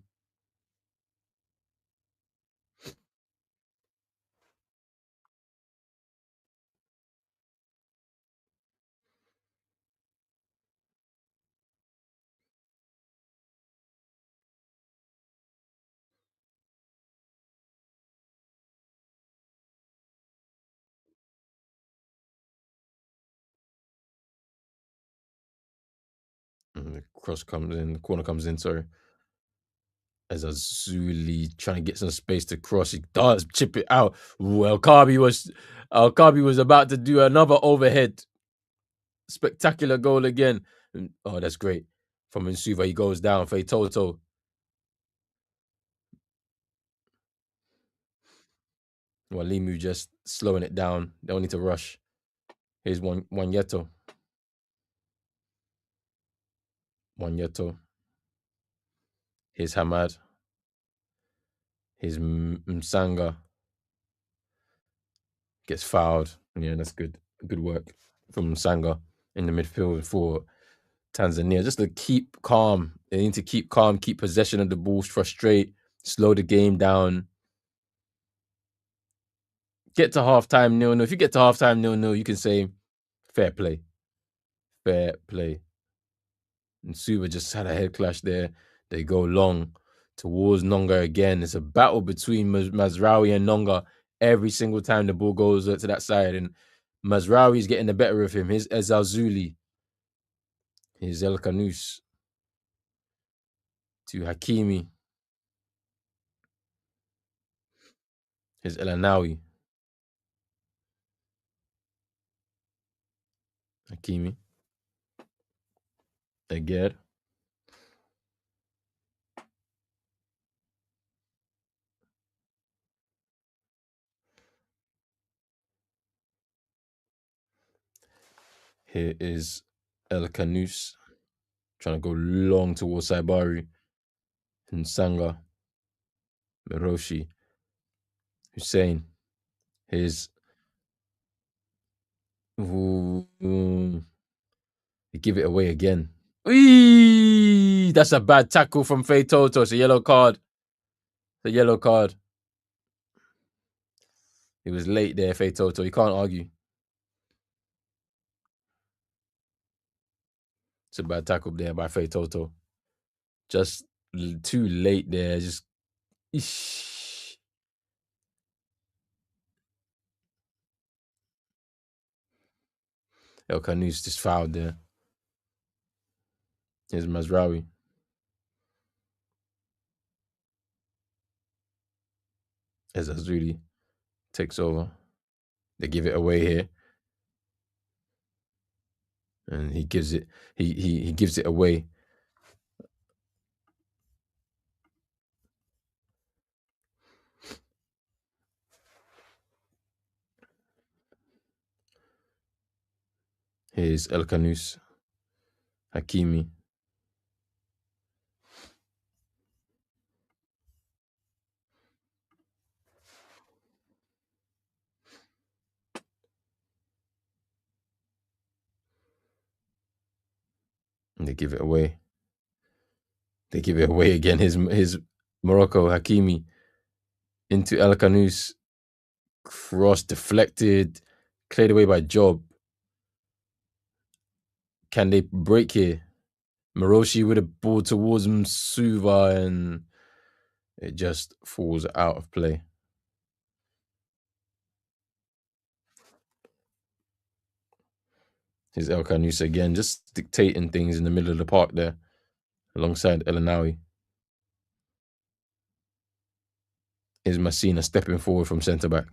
And the cross comes in, the corner comes in, sorry. As Azuli trying to get some space to cross, he does chip it out. Ooh, El Kabi was about to do another overhead. Spectacular goal again. Oh, that's great. From Nsuva, he goes down. Faye Toto. Well, Limu just slowing it down. They don't need to rush. Here's Wanyeto. Wanyeto. Here's Hamad. Here's Msanga. Gets fouled. Yeah, that's good. Good work from Msanga in the midfield for Tanzania. Just to keep calm. They need to keep calm, keep possession of the ball, frustrate, slow the game down. Get to halftime 0-0. If you get to halftime 0-0, you can say fair play. Fair play. And Suba just had a head clash there. They go long towards Nonga again. It's a battle between Mazraoui and Nonga every single time the ball goes to that side. And Mazraoui's getting the better of him. Here's Ezalzuli. Here's El Kanous to Hakimi. Here's El Anawi. Hakimi. Again. Here is El Kanous trying to go long towards Saibari. Nsanga. Miroshi. Hussein. Here's they give it away again. Eee! That's a bad tackle from Faye Toto. It's a yellow card. It's a yellow card. He was late there, Faye Toto. You can't argue. It's a bad tackle there by Faye Toto. Just too late there. Just eesh. El Kanous just fouled there. Here's Mazraoui. As Azuli takes over. They give it away here. And he gives it he gives it away. Here's El Kanous. Hakimi. And they give it away. They give it away again. His Morocco, Hakimi into El Kanous. Cross deflected. Cleared away by Job. Can they break here? Miroshi with a ball towards Msuva, and it just falls out of play. Here's El Kanous again, just dictating things in the middle of the park there, alongside El Anawi. Here's Messina stepping forward from centre back.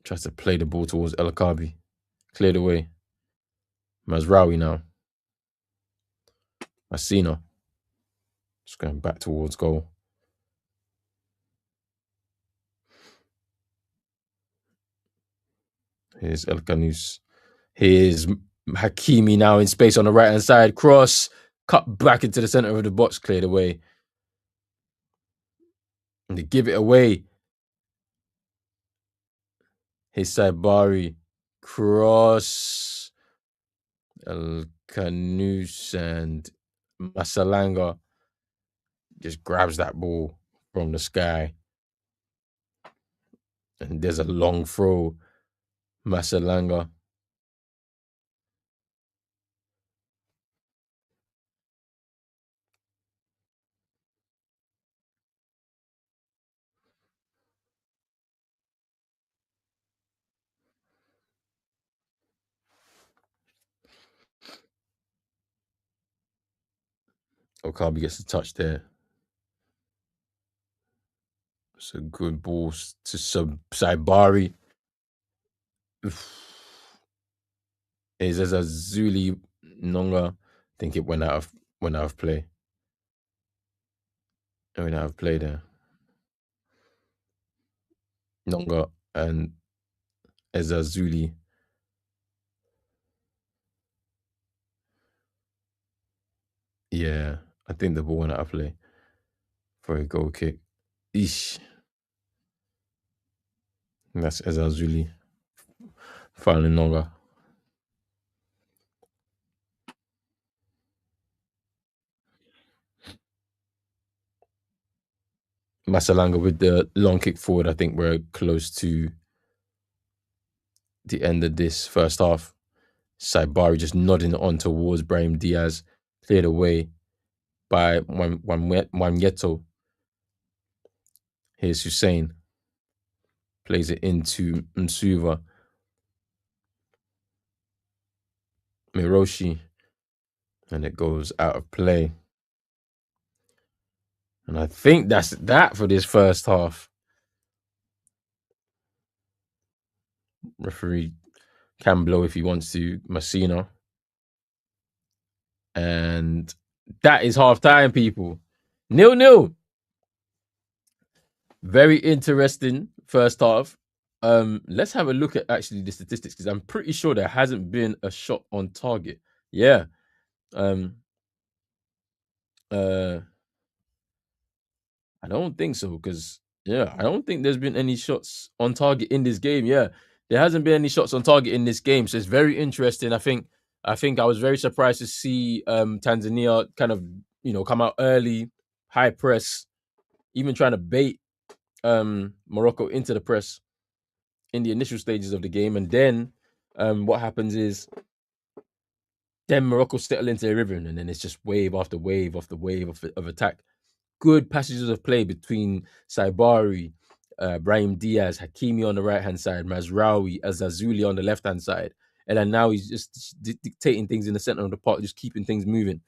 Tries to play the ball towards El Akabi. Cleared away. Mazraoui now. Messina. Just going back towards goal. Here's El Kanous. Here's Hakimi now in space on the right-hand side. Cross. Cut back into the centre of the box. Cleared away. And they give it away. His Saibari cross El Canus and Masalanga just grabs that ball from the sky. And there's a long throw. Masalanga. Okabe gets a touch there. It's a good ball to Saibari. Is as a Zuli Nonga. I think it went out of play. It went out of play there. Nonga and Ezazuli. Yeah, I think the ball went out of play for a goal kick. Eesh. And that's Ezazuli. Finally, Nonga. Masalanga with the long kick forward. I think we're close to the end of this first half. Saibari just nodding on towards Brahim Diaz. Cleared away by Wanyeto. Here's Hussein. Plays it into Msuva. Miroshi. And it goes out of play. And I think that's that for this first half. Referee can blow if he wants to. Messina. And that is half time, people. 0-0. Very interesting first half. Let's have a look at actually the statistics because I'm pretty sure there hasn't been a shot on target. Yeah. I don't think so because I don't think there's been any shots on target in this game. Yeah, there hasn't been any shots on target in this game, so it's very interesting. I think I was very surprised to see Tanzania kind of come out early, high press, even trying to bait Morocco into the press in the initial stages of the game, and then what happens is then Morocco settle into the rhythm, and then it's just wave after wave after wave of attack. Good passages of play between Saibari, Brahim Diaz, Hakimi on the right hand side, Mazraoui, Azazuli on the left hand side, and then now he's just dictating things in the center of the park, just keeping things moving.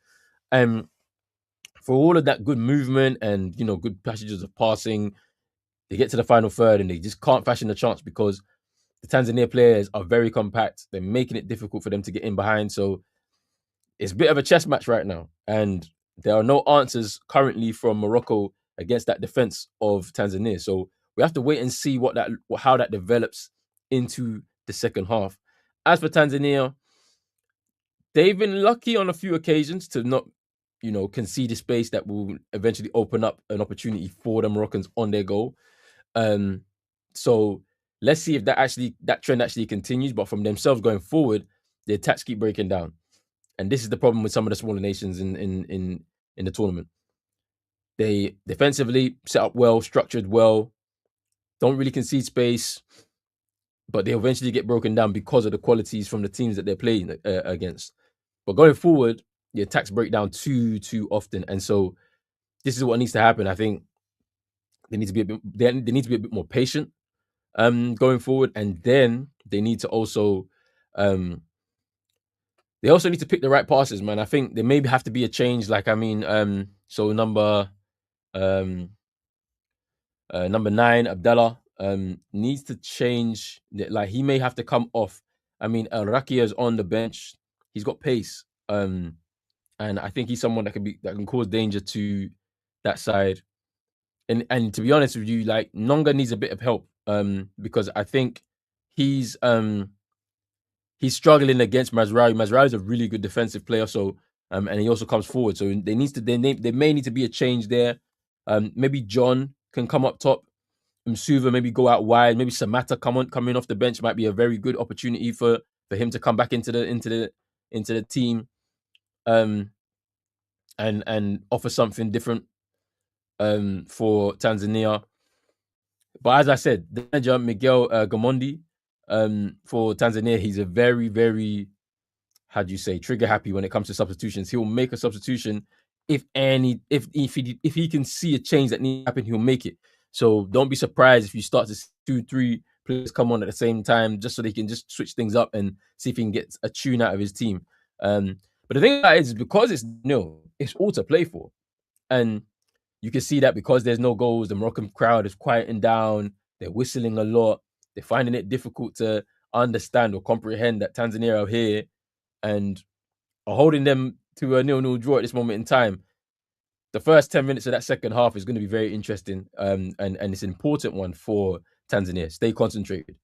For all of that good movement and good passages of passing, they get to the final third and they just can't fashion a chance because the Tanzania players are very compact. They're making it difficult for them to get in behind. So it's a bit of a chess match right now, and there are no answers currently from Morocco against that defense of Tanzania. So we have to wait and see how that develops into the second half. As for Tanzania, they've been lucky on a few occasions to not, concede a space that will eventually open up an opportunity for the Moroccans on their goal. So let's see if that trend actually continues. But from themselves going forward, the attacks keep breaking down. And this is the problem with some of the smaller nations in the tournament. They defensively set up well, structured well, don't really concede space, but they eventually get broken down because of the qualities from the teams that they're playing against. But going forward, the attacks break down too often, and so this is what needs to happen. I think they need to be a bit more patient going forward, and then they need to also they also need to pick the right passes, man. I think there maybe have to be a change. So number 9, Abdallah, needs to change. Like he may have to come off. I mean, Rakia is on the bench. He's got pace, and I think he's someone that can cause danger to that side. And to be honest with you, like Nonga needs a bit of help, because I think he's struggling against Mazraoui. Mazraoui is a really good defensive player, so and he also comes forward. So there may need to be a change there. Maybe John can come up top Msuva maybe go out wide. Maybe Samata coming off the bench might be a very good opportunity for him to come back into the team, and offer something different for Tanzania. But as I said, the manager Miguel Gamondi for Tanzania, he's a very, very, how do you say, trigger happy when it comes to substitutions. He'll make a substitution if he can see a change that needs to happen, he'll make it. So don't be surprised if you start to see 2-3 players come on at the same time, just so they can just switch things up and see if he can get a tune out of his team. But the thing about it is, because it's it's all to play for, and you can see that because there's no goals, the Moroccan crowd is quieting down. They're whistling a lot. They're finding it difficult to understand or comprehend that Tanzania are here and are holding them to a 0-0 draw at this moment in time. The first 10 minutes of that second half is going to be very interesting, and it's an important one for Tanzania. Stay concentrated.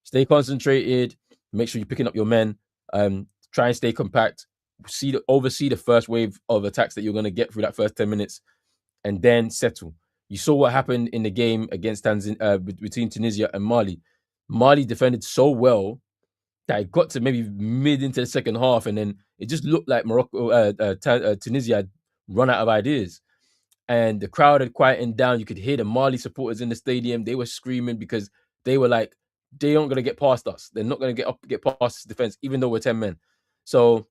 Stay concentrated. Make sure you're picking up your men. Try and stay compact. Oversee the first wave of attacks that you're going to get through that first 10 minutes, and then settle. You saw what happened in the game against between Tunisia and Mali. Mali defended so well that it got to maybe mid into the second half, and then it just looked like Tunisia had run out of ideas. And the crowd had quietened down. You could hear the Mali supporters in the stadium. They were screaming because they were like, they aren't going to get past us. They're not going to get past this defense, even though we're 10 men. So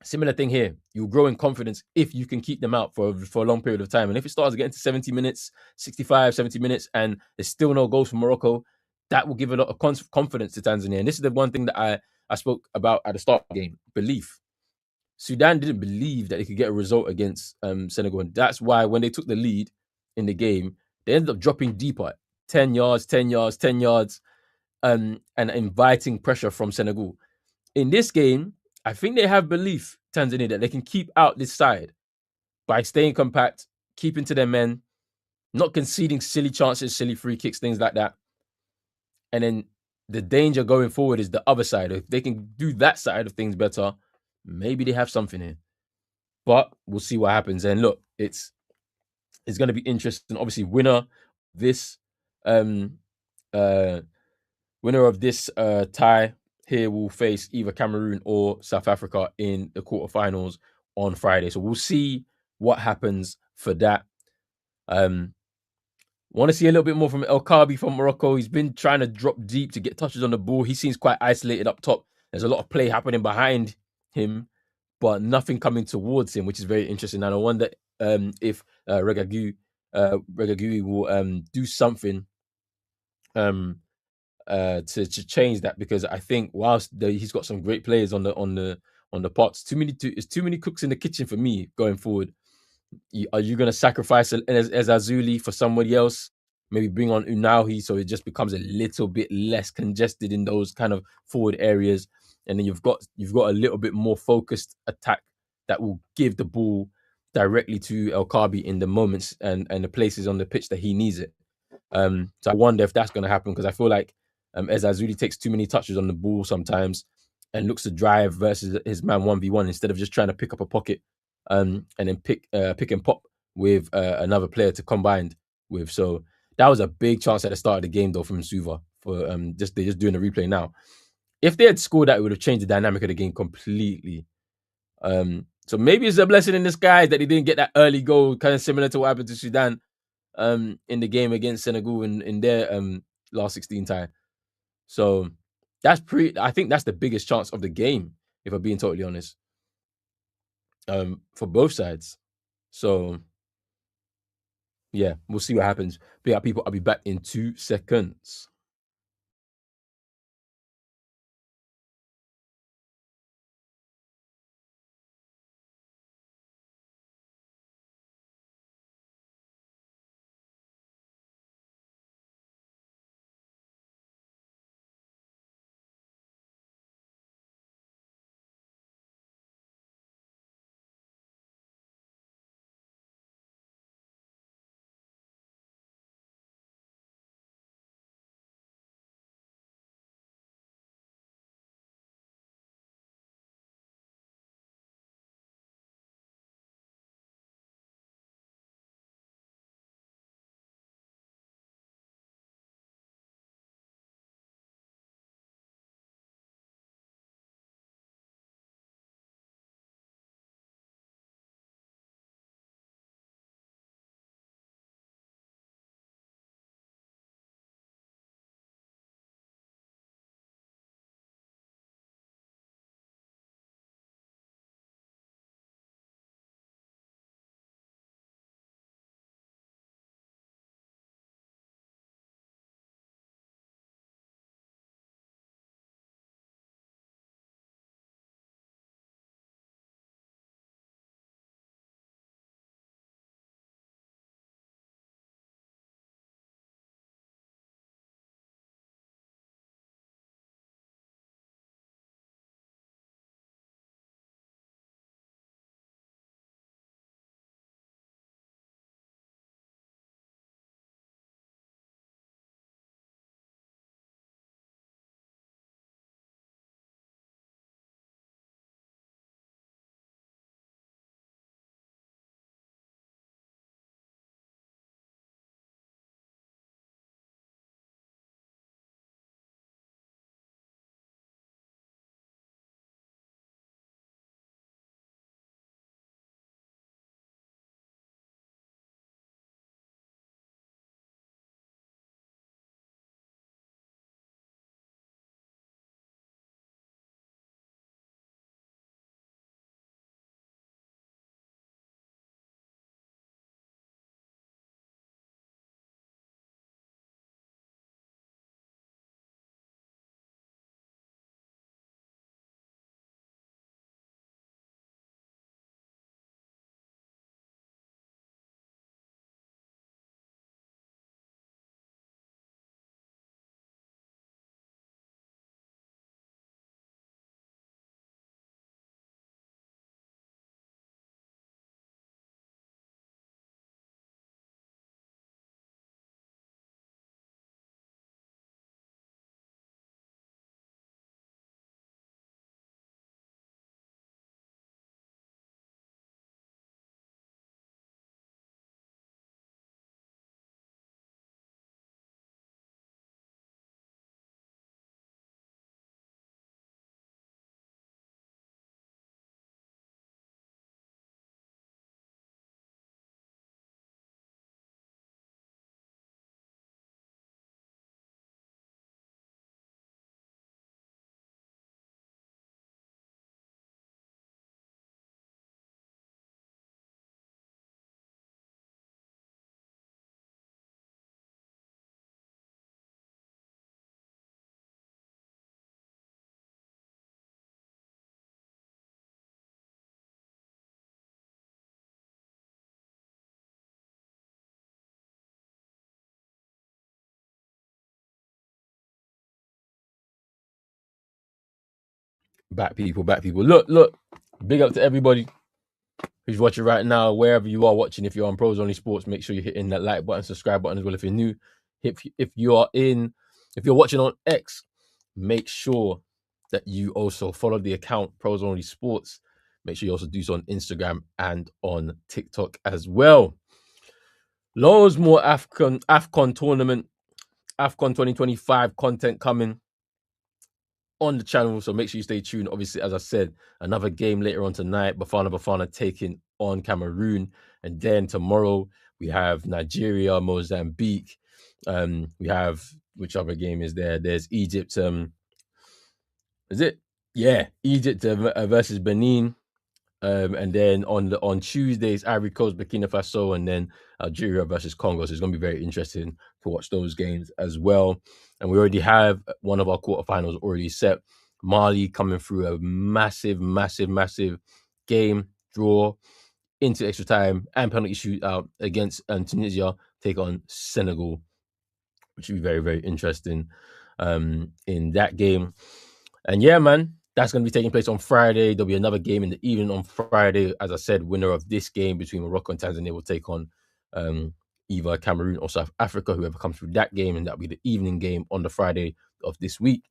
similar thing here. You'll grow in confidence if you can keep them out for a long period of time. And if it starts getting to 70 minutes, 65, 70 minutes, and there's still no goals from Morocco, that will give a lot of confidence to Tanzania. And this is the one thing that I spoke about at the start of the game, belief. Sudan didn't believe that they could get a result against Senegal. And that's why when they took the lead in the game, they ended up dropping deeper, 10 yards, 10 yards, 10 yards, and inviting pressure from Senegal. In this game, I think they have belief, Tanzania, that they can keep out this side by staying compact, keeping to their men, not conceding silly chances, silly free kicks, things like that. And then the danger going forward is the other side. If they can do that side of things better, maybe they have something here. But we'll see what happens. And look, it's going to be interesting. Obviously, this um winner of this tie here will face either Cameroon or South Africa in the quarterfinals on Friday. So we'll see what happens for that. Want to see a little bit more from El Kabi from Morocco. He's been trying to drop deep to get touches on the ball. He seems quite isolated up top. There's a lot of play happening behind him, but nothing coming towards him, which is very interesting. And I wonder if Regagu will do something to change that, because I think whilst he's got some great players on the pots, it's too many cooks in the kitchen for me going forward. Are you going to sacrifice as Azuli for somebody else? Maybe bring on Unahi so it just becomes a little bit less congested in those kind of forward areas, and then you've got a little bit more focused attack that will give the ball directly to El Kabi in the moments and the places on the pitch that he needs it. So I wonder if that's going to happen, because I feel like Ez Azuli takes too many touches on the ball sometimes and looks to drive versus his man 1v1 instead of just trying to pick up a pocket and then pick and pop with another player to combine with. So that was a big chance at the start of the game, though, from Suva. For they're just doing a replay now. If they had scored that, it would have changed the dynamic of the game completely. So maybe it's a blessing in disguise that they didn't get that early goal, kind of similar to what happened to Sudan in the game against Senegal in their last 16 tie. So I think that's the biggest chance of the game, if I'm being totally honest. For both sides. So yeah, we'll see what happens. But yeah, people, I'll be back in 2 seconds. Back people, back people. Look. Big up to everybody who's watching right now, wherever you are watching. If you're on Pros Only Sports, make sure you're hitting that like button, subscribe button as well. If you're new, if you're watching on X, make sure that you also follow the account Pros Only Sports. Make sure you also do so on Instagram and on TikTok as well. Loads more Afcon tournament, Afcon 2025 content coming on the channel, so make sure you stay tuned. Obviously, as I said, another game later on tonight, Bafana taking on Cameroon, and then tomorrow we have Nigeria, Mozambique. We have, which other game is there? There's Egypt. Is it? Yeah, Egypt versus Benin. And then on Tuesdays, Ivory Coast, Burkina Faso, and then Algeria versus Congo. So it's going to be very interesting to watch those games as well. And we already have one of our quarterfinals already set. Mali coming through a massive game, draw into extra time and penalty shootout against Tunisia, take on Senegal, which will be very, very interesting in that game. And yeah, man, that's going to be taking place on Friday. There'll be another game in the evening on Friday. As I said, winner of this game between Morocco and Tanzania will take on either Cameroon or South Africa, whoever comes through that game, and that'll be the evening game on the Friday of this week.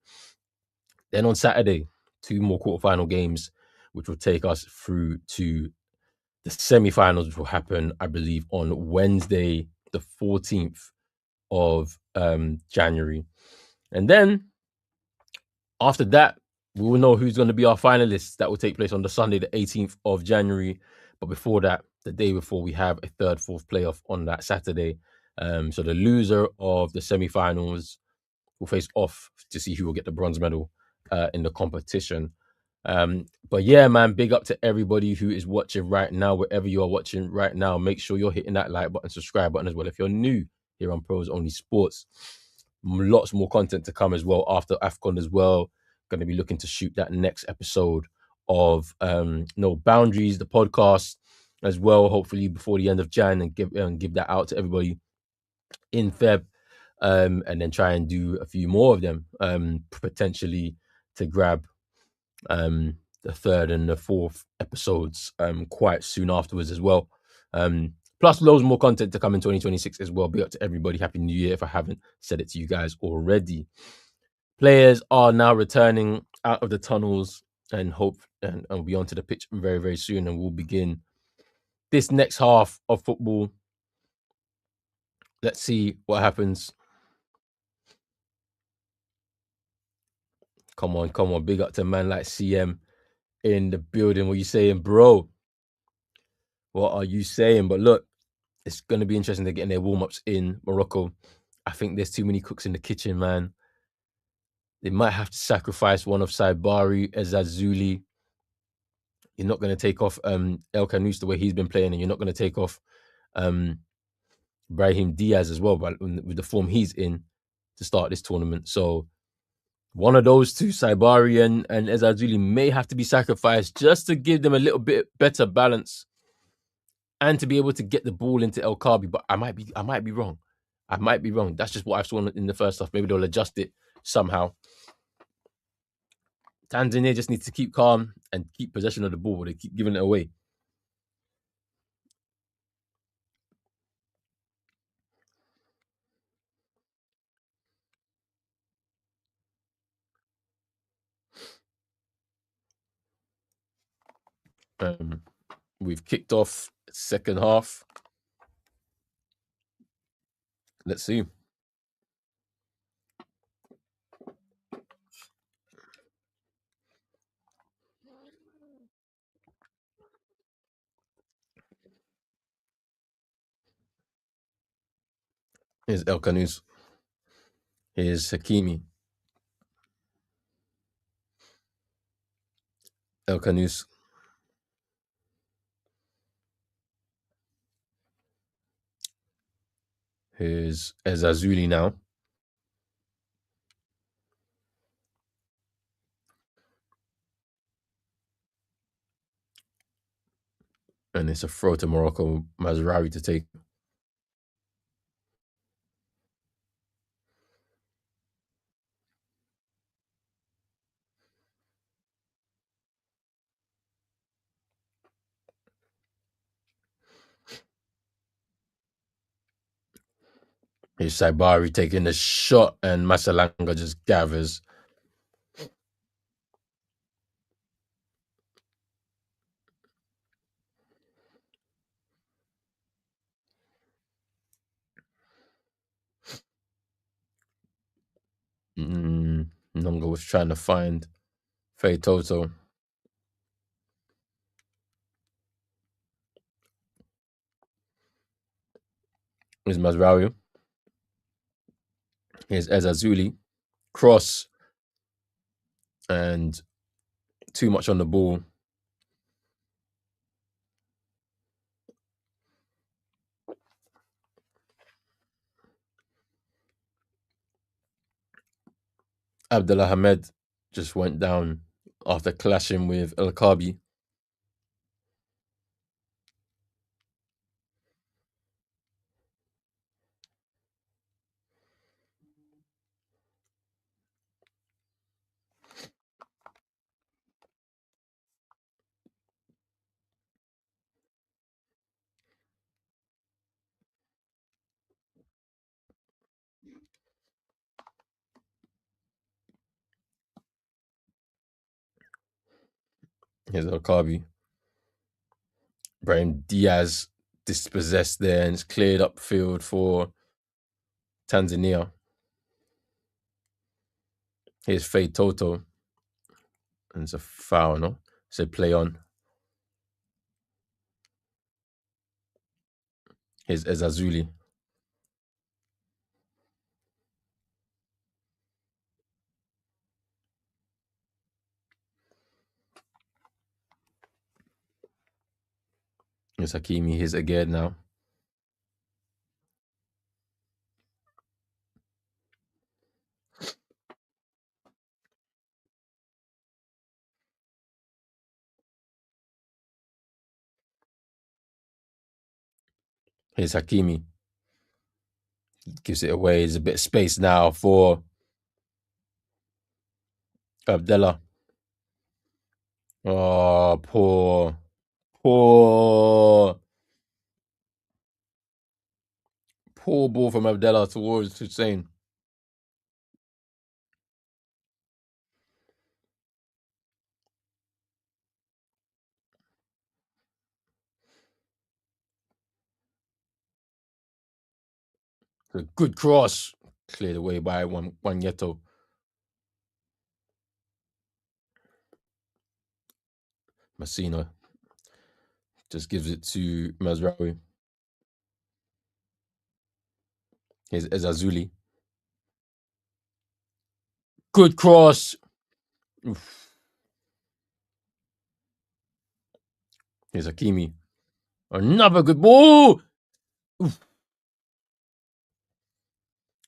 Then on Saturday, 2 more quarterfinal games, which will take us through to the semi-finals, which will happen, I believe, on Wednesday, the 14th of January. And then after that, we will know who's going to be our finalists. That will take place on the Sunday, the 18th of January. But before that, the day before, we have a third, fourth playoff on that Saturday. So the loser of the semi-finals will face off to see who will get the bronze medal in the competition. But yeah, man, big up to everybody who is watching right now, wherever you are watching right now. Make sure you're hitting that like button, subscribe button as well. If you're new here on Pros Only Sports, lots more content to come as well after Afcon as well. Going to be looking to shoot that next episode of No Boundaries, the podcast as well, hopefully before the end of Jan, and give that out to everybody in Feb. And then try and do a few more of them, potentially to grab the third and the fourth episodes quite soon afterwards as well. Plus loads more content to come in 2026 as well. Big up to everybody. Happy New Year if I haven't said it to you guys already. Players are now returning out of the tunnels and hope and will be onto the pitch very, very soon. And we'll begin this next half of football. Let's see what happens. Come on. Big up to a man like CM in the building. What you saying, bro? What are you saying? But look, it's going to be interesting. They're getting their warm-ups in Morocco. I think there's too many cooks in the kitchen, man. They might have to sacrifice one of Saibari, Ezazuli. You're not going to take off El Canous the way he's been playing, and you're not going to take off Brahim Diaz as well, but with the form he's in to start this tournament. So one of those two, Saibari and Ezazuli, may have to be sacrificed just to give them a little bit better balance and to be able to get the ball into El Kabi. But I might be wrong. That's just what I saw in the first half. Maybe they'll adjust it somehow. Tanzania just needs to keep calm and keep possession of the ball. They keep giving it away. We've kicked off second half. Let's see. Here's El Canous. Here's Hakimi. El Canous. Here's Ezazuli now. And it's a throw to Morocco. Mazraoui to take. Here's Saibari taking the shot, and Masalanga just gathers. Nonga was trying to find Fei Toto. Here's Masraoui. Here's Ezazuli. Cross. And too much on the ball. Abdullah Hamed just went down after clashing with El Kabi. Here's El Kabi. Brahim Diaz dispossessed there, and it's cleared up field for Tanzania. Here's Fei Toto. And it's a foul, no? So play on. Here's Ezazuli. Here's Hakimi. Here's again now. Here's Hakimi. Gives it away. There's a bit of space now for Abdullah. Oh, poor ball from Abdullah towards Hussein. A good cross. Cleared away by Wanyeto. Messina just gives it to Mazraoui. Here's Ezazuli. Good cross. Oof. Here's Hakimi. Another good ball. Oof.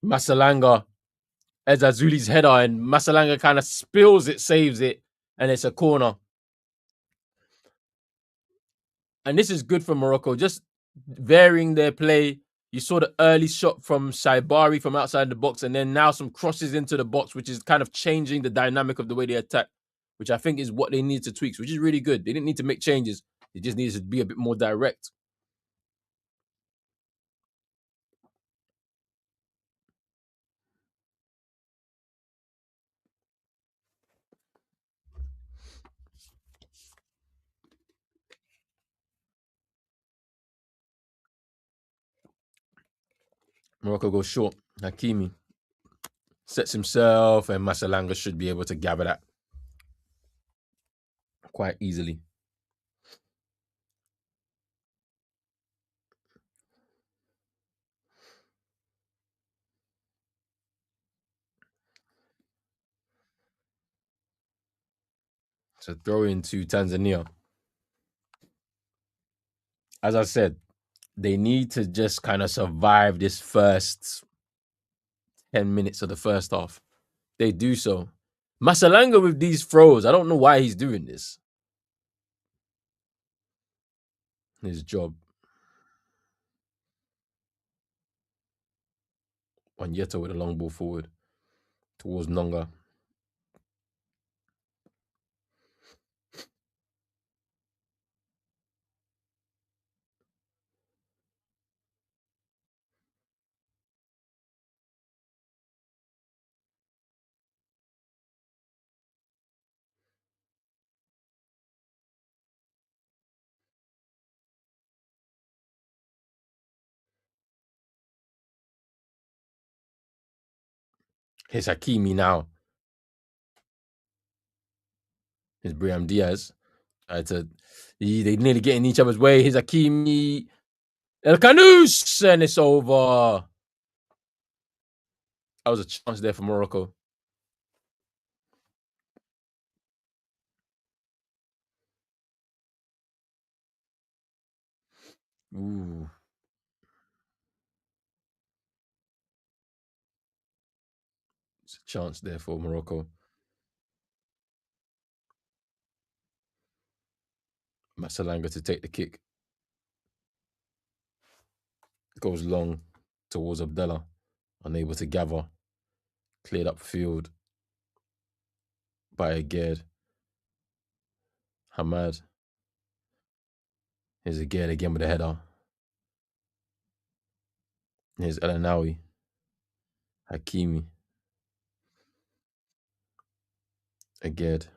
Masalanga. Ezazuli's header, and Masalanga kind of spills it, saves it, and it's a corner. And this is good for Morocco, just varying their play. You saw the early shot from Saibari from outside the box, and then now some crosses into the box, which is kind of changing the dynamic of the way they attack, which I think is what they need to tweak, which is really good. They didn't need to make changes. They just needed to be a bit more direct. Morocco goes short. Hakimi sets himself, and Masalanga should be able to gather that quite easily. So throw into Tanzania. As I said, they need to just kind of survive this first 10 minutes of the first half. They do so. Masalanga with these throws, I don't know why he's doing this. His job. Wanyeto with a long ball forward towards Nonga. Here's Hakimi now. Here's Brahim Diaz. They nearly get in each other's way. Here's Hakimi. El Canous, and it's over. That was a chance there for Morocco. Ooh. It's a chance there for Morocco. Masalanga to take the kick. Goes long towards Abdallah. Unable to gather. Cleared up field by Aged. Hamad. Here's Aged again with a header. Here's El Anawi. Hakimi. Aged.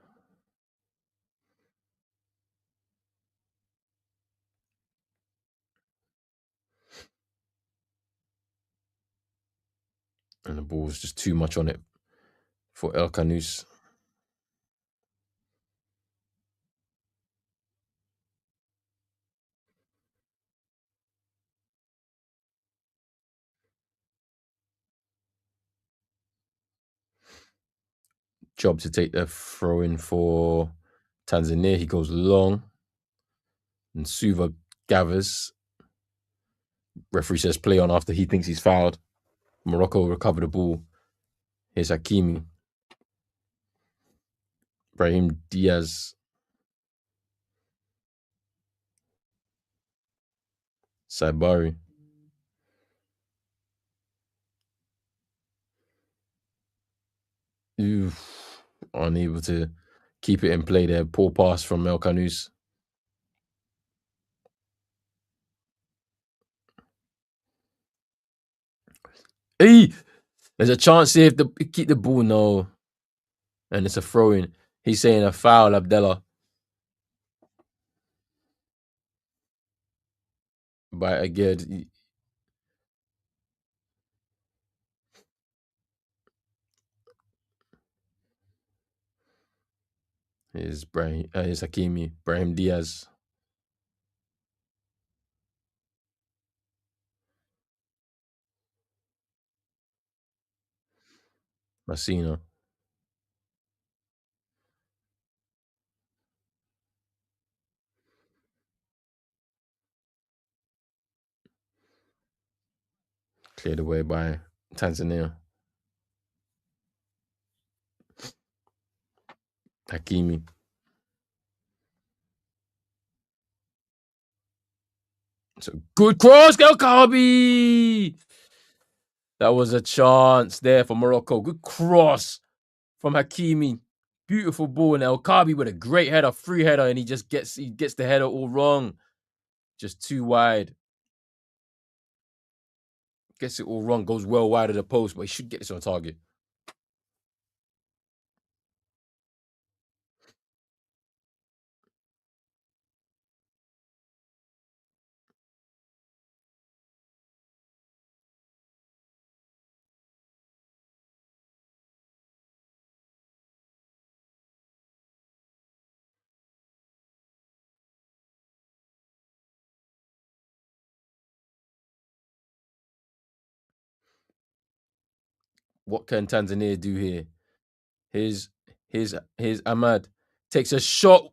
And the ball's just too much on it for El Canous. Job to take the throw in for Tanzania. He goes long. And Suva gathers. Referee says play on after he thinks he's fouled. Morocco recover the ball. Here's Hakimi. Brahim Diaz. Saibari. Oof. Unable to keep it in play there. Poor pass from El Canous. Hey, there's a chance here if they keep the ball. No. And it's a throw in. He's saying a foul, Abdallah. But again, here's Hakimi. Brahim Diaz. Messina. Cleared away by Tanzania. Hakimi. So good cross, El Kabi. That was a chance there for Morocco. Good cross from Hakimi. Beautiful ball, and El Kabi with a great header, free header, and he gets the header all wrong. Just too wide. Gets it all wrong, goes well wide of the post, but he should get this on target. What can Tanzania do here? Here's Ahmad. Takes a shot.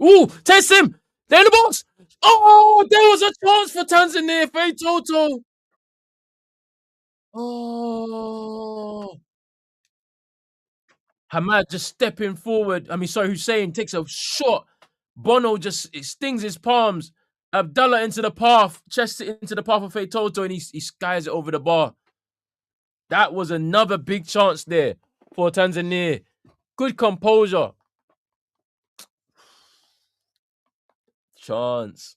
Ooh, test him! They're in the box! Oh, there was a chance for Tanzania. Fade Toto. Oh. Hamad just stepping forward. I mean, sorry, Hussein takes a shot. Bono just it stings his palms. Abdallah into the path, chests it into the path of Fade Toto, and he skies it over the bar. That was another big chance there for Tanzania. Good composure. Chance.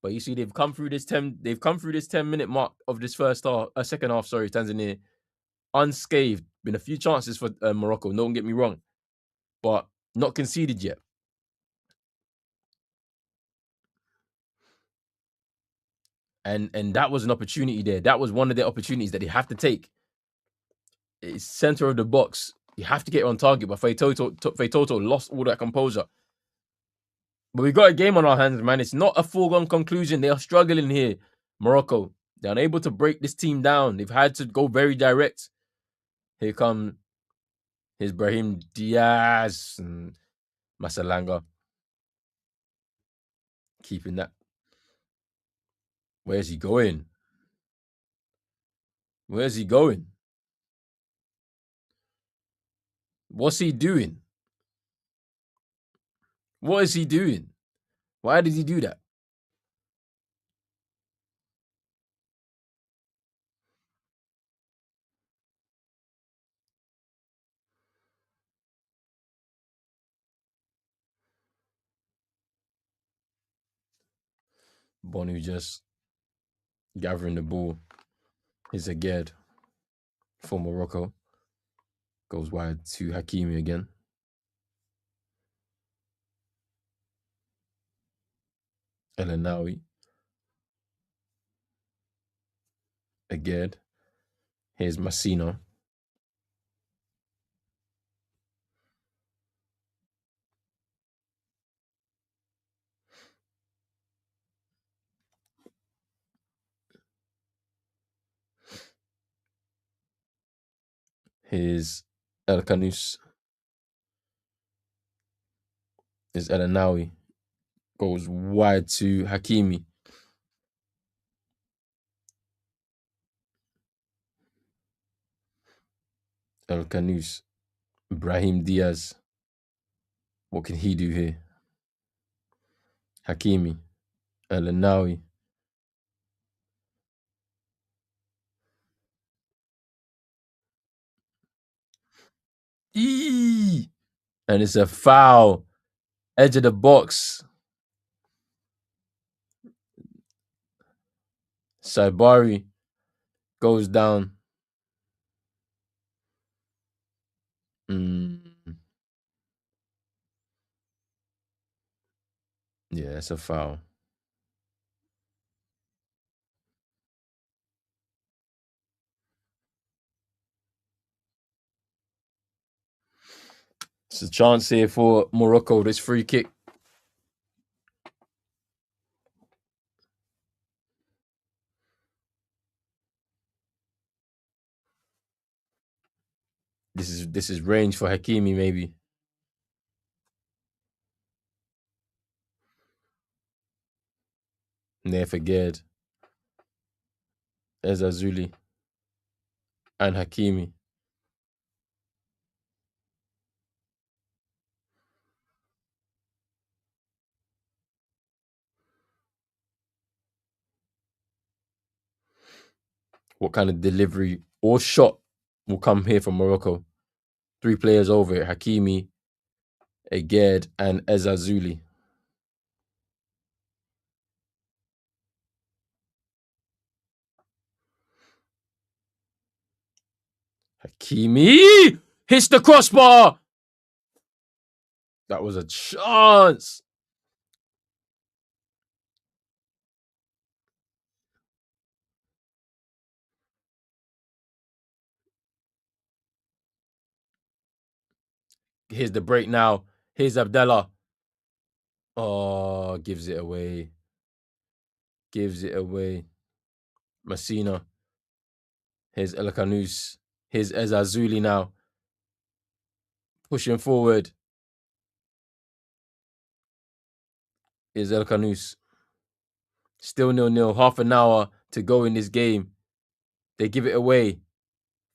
But you see, they've come through this 10-minute mark of this second half, sorry, Tanzania, unscathed. Been a few chances for Morocco, don't get me wrong, but not conceded yet. And that was an opportunity there. That was one of the opportunities that they have to take. It's center of the box. You have to get on target, but Feitoto lost all that composure. But we got a game on our hands, man. It's not a foregone conclusion. They are struggling here. Morocco, they're unable to break this team down. They've had to go very direct. Here come his Brahim Diaz and Masalanga. Keeping that. Where's he going? Where's he going? What's he doing? What is he doing? Why did he do that? Bonu just gathering the ball. Is Aged for Morocco. Goes wide to Hakimi again. El Anawi. Aged. Here's Massino. Here's El Kanous. Here's El Anawi. Goes wide to Hakimi. El Kanous. Brahim Diaz. What can he do here? Hakimi. El Anawi. Eee! And it's a foul. Edge of the box. Saibari goes down. Yeah, it's a foul. It's a chance here for Morocco, this free kick. This is range for Hakimi, maybe. There for Gerd. There's Azuli and Hakimi. What kind of delivery or shot will come here from Morocco? 3 players over it. Hakimi, Aged, and Ezazuli. Hakimi hits the crossbar. That was a chance. Here's the break now. Here's Abdallah. Oh, gives it away. Gives it away. Messina. Here's El Kanous. Here's Ezazuli now. Pushing forward. Here's El Kanous. Still 0-0. Half an hour to go in this game. They give it away.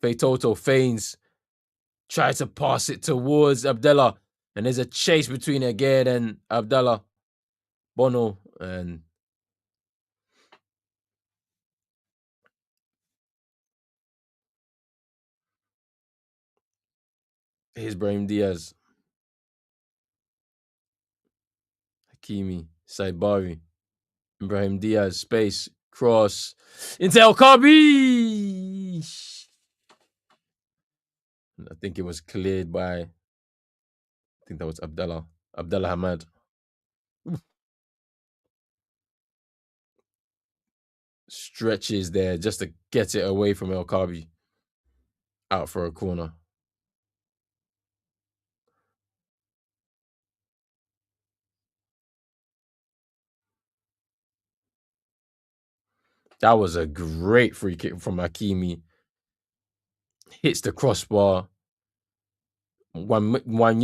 Feitoto feigns. Tries to pass it towards Abdallah. And there's a chase between Aged and Abdallah. Bono and here's Brahim Diaz. Hakimi. Saibari. Brahim Diaz. Space. Cross. Into El Kabi. I think it was cleared by, I think that was Abdallah Hamad. Stretches there just to get it away from El Kabi. Out for a corner. That was a great free kick from Hakimi. Hits the crossbar. Masalanga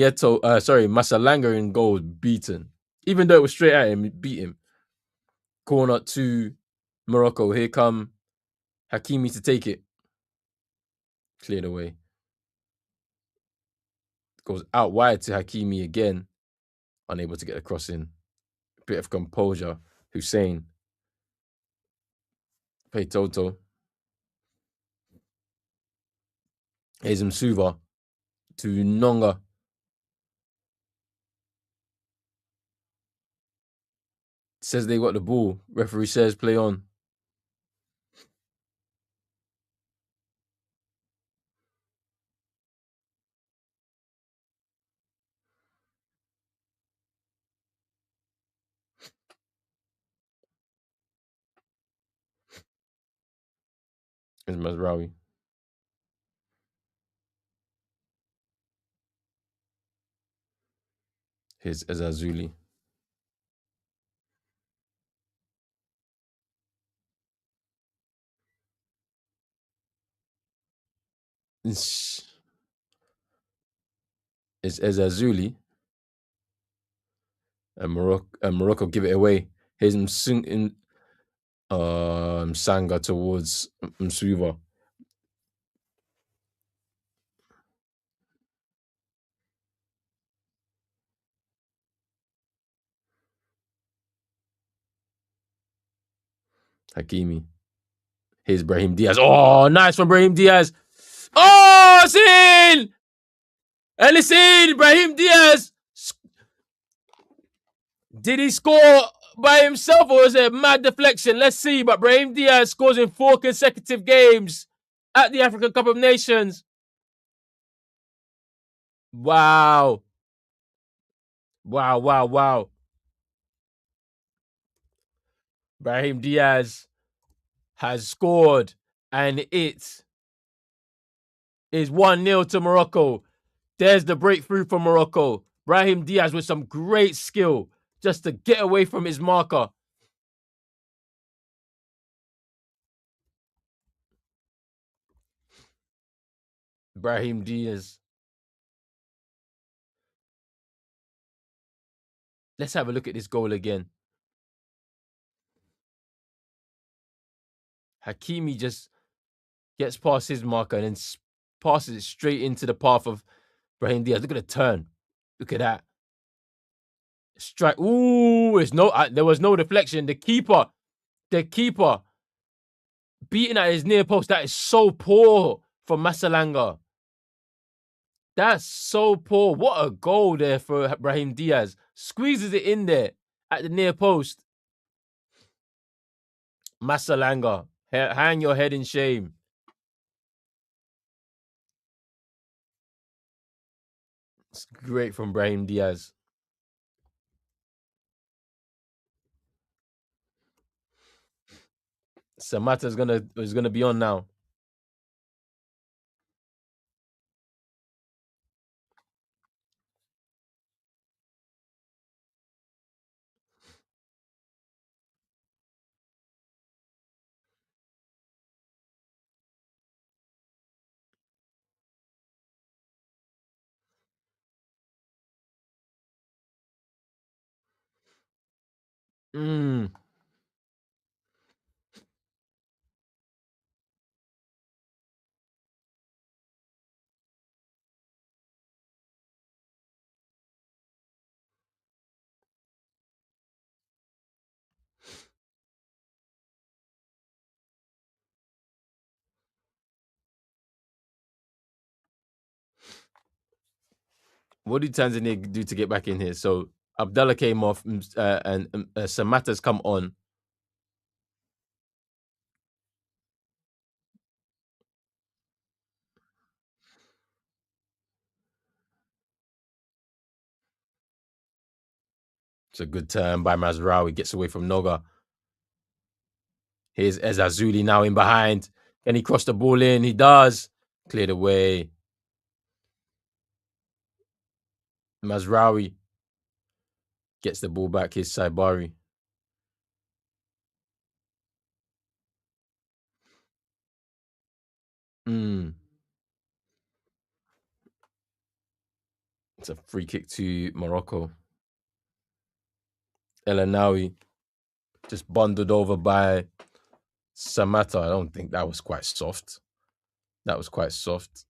in goal beaten. Even though it was straight at him, it beat him. Corner to Morocco. Here come Hakimi to take it. Cleared away. Goes out wide to Hakimi again. Unable to get the cross in. Bit of composure. Hussein. Pay Toto. Here's Msuva to Nonga. Says they got the ball. Referee says play on. Here's Mazraoui. Here's Ezazuli. It's Ezazuli. And Morocco give it away. Here's Msanga towards Msuva. Hakimi. Here's Brahim Diaz. Oh, nice from Brahim Diaz. Oh, it's in! And it's in! Brahim Diaz! Did he score by himself or was it a mad deflection? Let's see. But Brahim Diaz scores in 4 consecutive games at the African Cup of Nations. Wow. Wow. Brahim Diaz has scored and it is 1-0 to Morocco. There's the breakthrough for Morocco. Brahim Diaz with some great skill just to get away from his marker. Brahim Diaz. Let's have a look at this goal again. Hakimi just gets past his marker and then passes it straight into the path of Brahim Diaz. Look at the turn. Look at that. Strike. Ooh, there was no deflection. The keeper beating at his near post. That is so poor from Masalanga. That's so poor. What a goal there for Brahim Diaz. Squeezes it in there at the near post. Masalanga, hang your head in shame. It's great from Brahim Diaz. Samata is gonna be on now. What did Tanzania do to get back in here? So Abdallah came off and Samata's come on. It's a good turn by Mazraoui. Gets away from Noga. Here's Ezazuli now in behind. Can he cross the ball in? He does. Cleared away. Mazraoui gets the ball back. Here's Saibari. It's a free kick to Morocco. El Anawi just bundled over by Samata. I don't think that was quite soft. That was quite soft.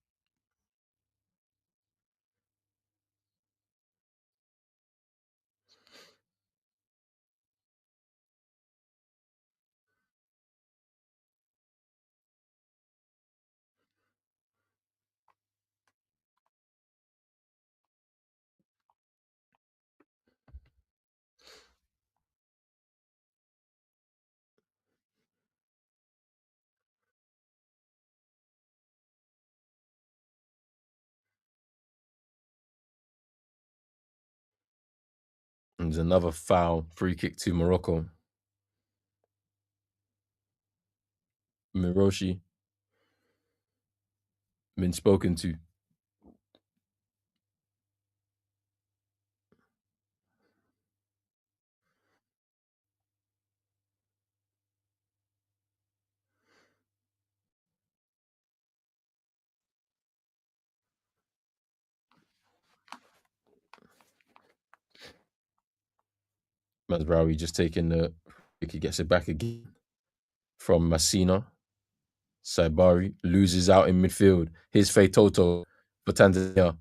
And there's another foul, free kick to Morocco. Miroshi been spoken to. Mazraoui just taking the he gets it back again from Massina. Saibari loses out in midfield. Here's Feitoto for Tanzania.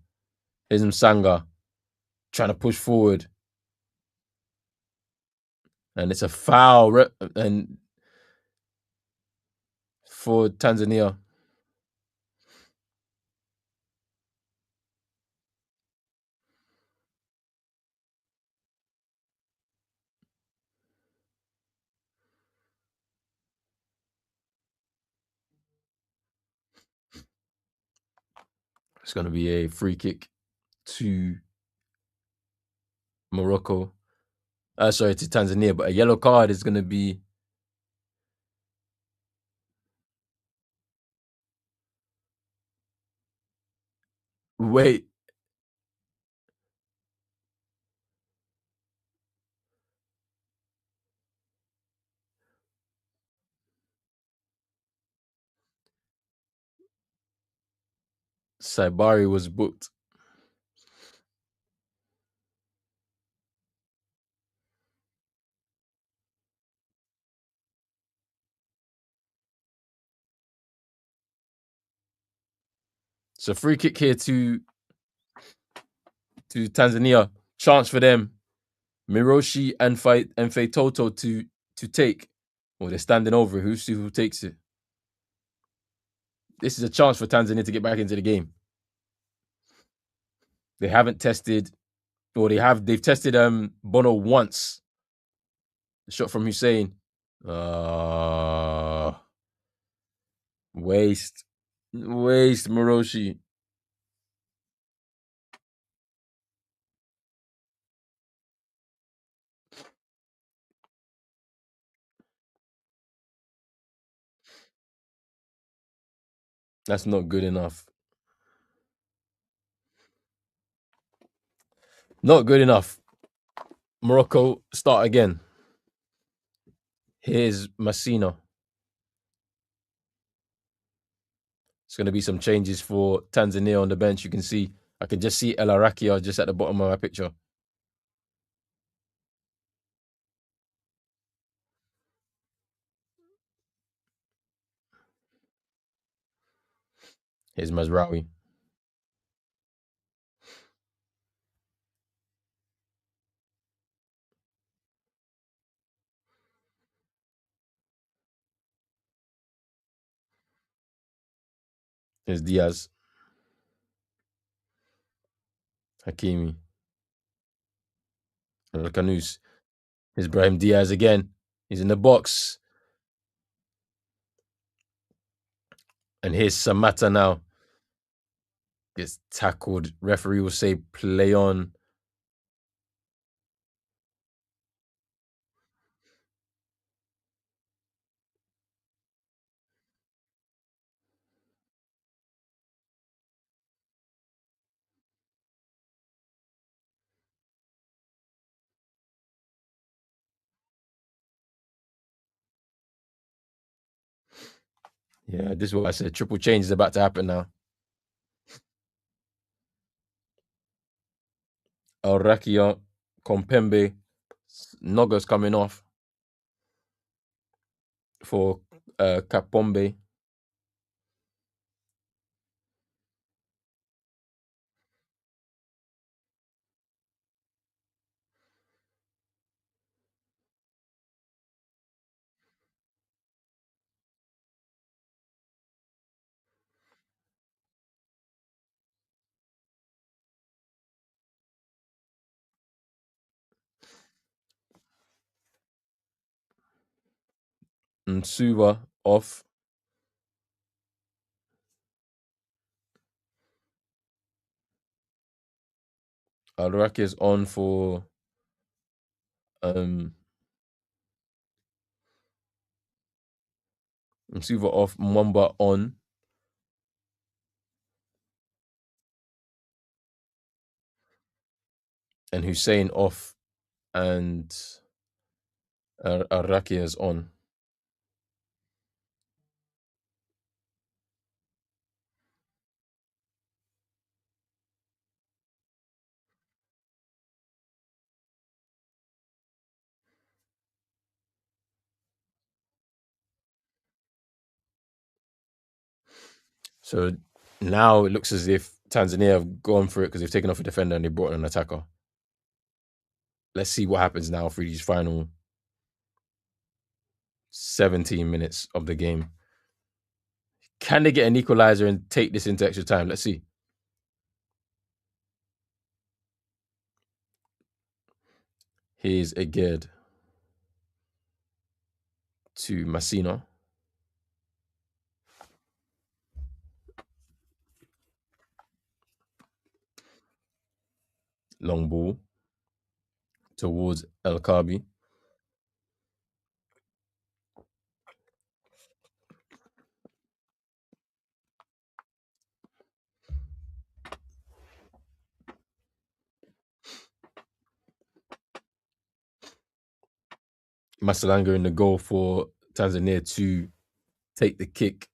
Here's Msanga trying to push forward. And it's a foul and for Tanzania. It's going to be a free kick to Morocco. Sorry, to Tanzania, but a yellow card is going to be. Wait. Saibari was booked. So free kick here to Tanzania. Chance for them. Miroshi and Feitoto to take. Well, they're standing over it. Who takes it? This is a chance for Tanzania to get back into the game. They haven't tested, or they've tested Bono once. The shot from Hussein. Waste Miroshi. That's not good enough. Not good enough. Morocco start again. Here's Massina. It's going to be some changes for Tanzania on the bench. You can see, I can just see El Arakia just at the bottom of my picture. Here's Mazraoui. Here's Diaz. Hakimi. Kanous. Here's Brahim Diaz again. He's in the box. And here's Samata now. Gets tackled. Referee will say play on. Yeah, this is what I said. Triple change is about to happen now. Rakia, Kompembe, Noga's coming off for Kapombe. Nsuva off. Rakia's on for um Nsuva off, Mwamba on. And Hussein off, and Rakia's on. So now it looks as if Tanzania have gone for it because they've taken off a defender and they brought in an attacker. Let's see what happens now for these final 17 minutes of the game. Can they get an equalizer and take this into extra time? Let's see. Here's Eged to Massino. Long ball towards El Kabi. Masalanga in the goal for Tanzania to take the kick.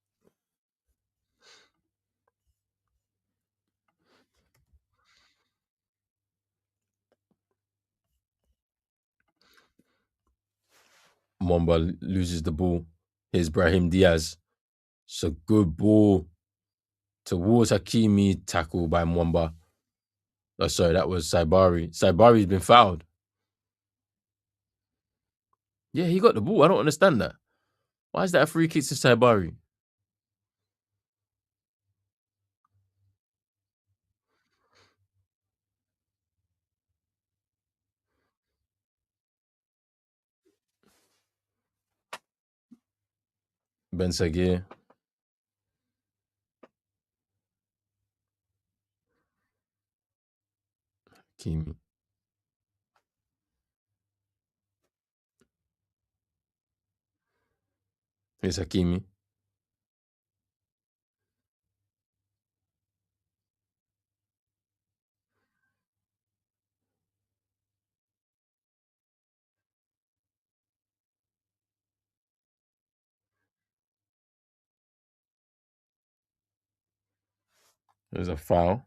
Mwamba loses the ball. Here's Brahim Diaz. It's a good ball towards Hakimi, tackle by Mwamba. Oh, sorry, that was Saibari. Saibari's been fouled. Yeah, he got the ball. I don't understand that. Why is that a free kick to Saibari? Ben Sagir. Hakimi. Here's Hakimi. There's a foul.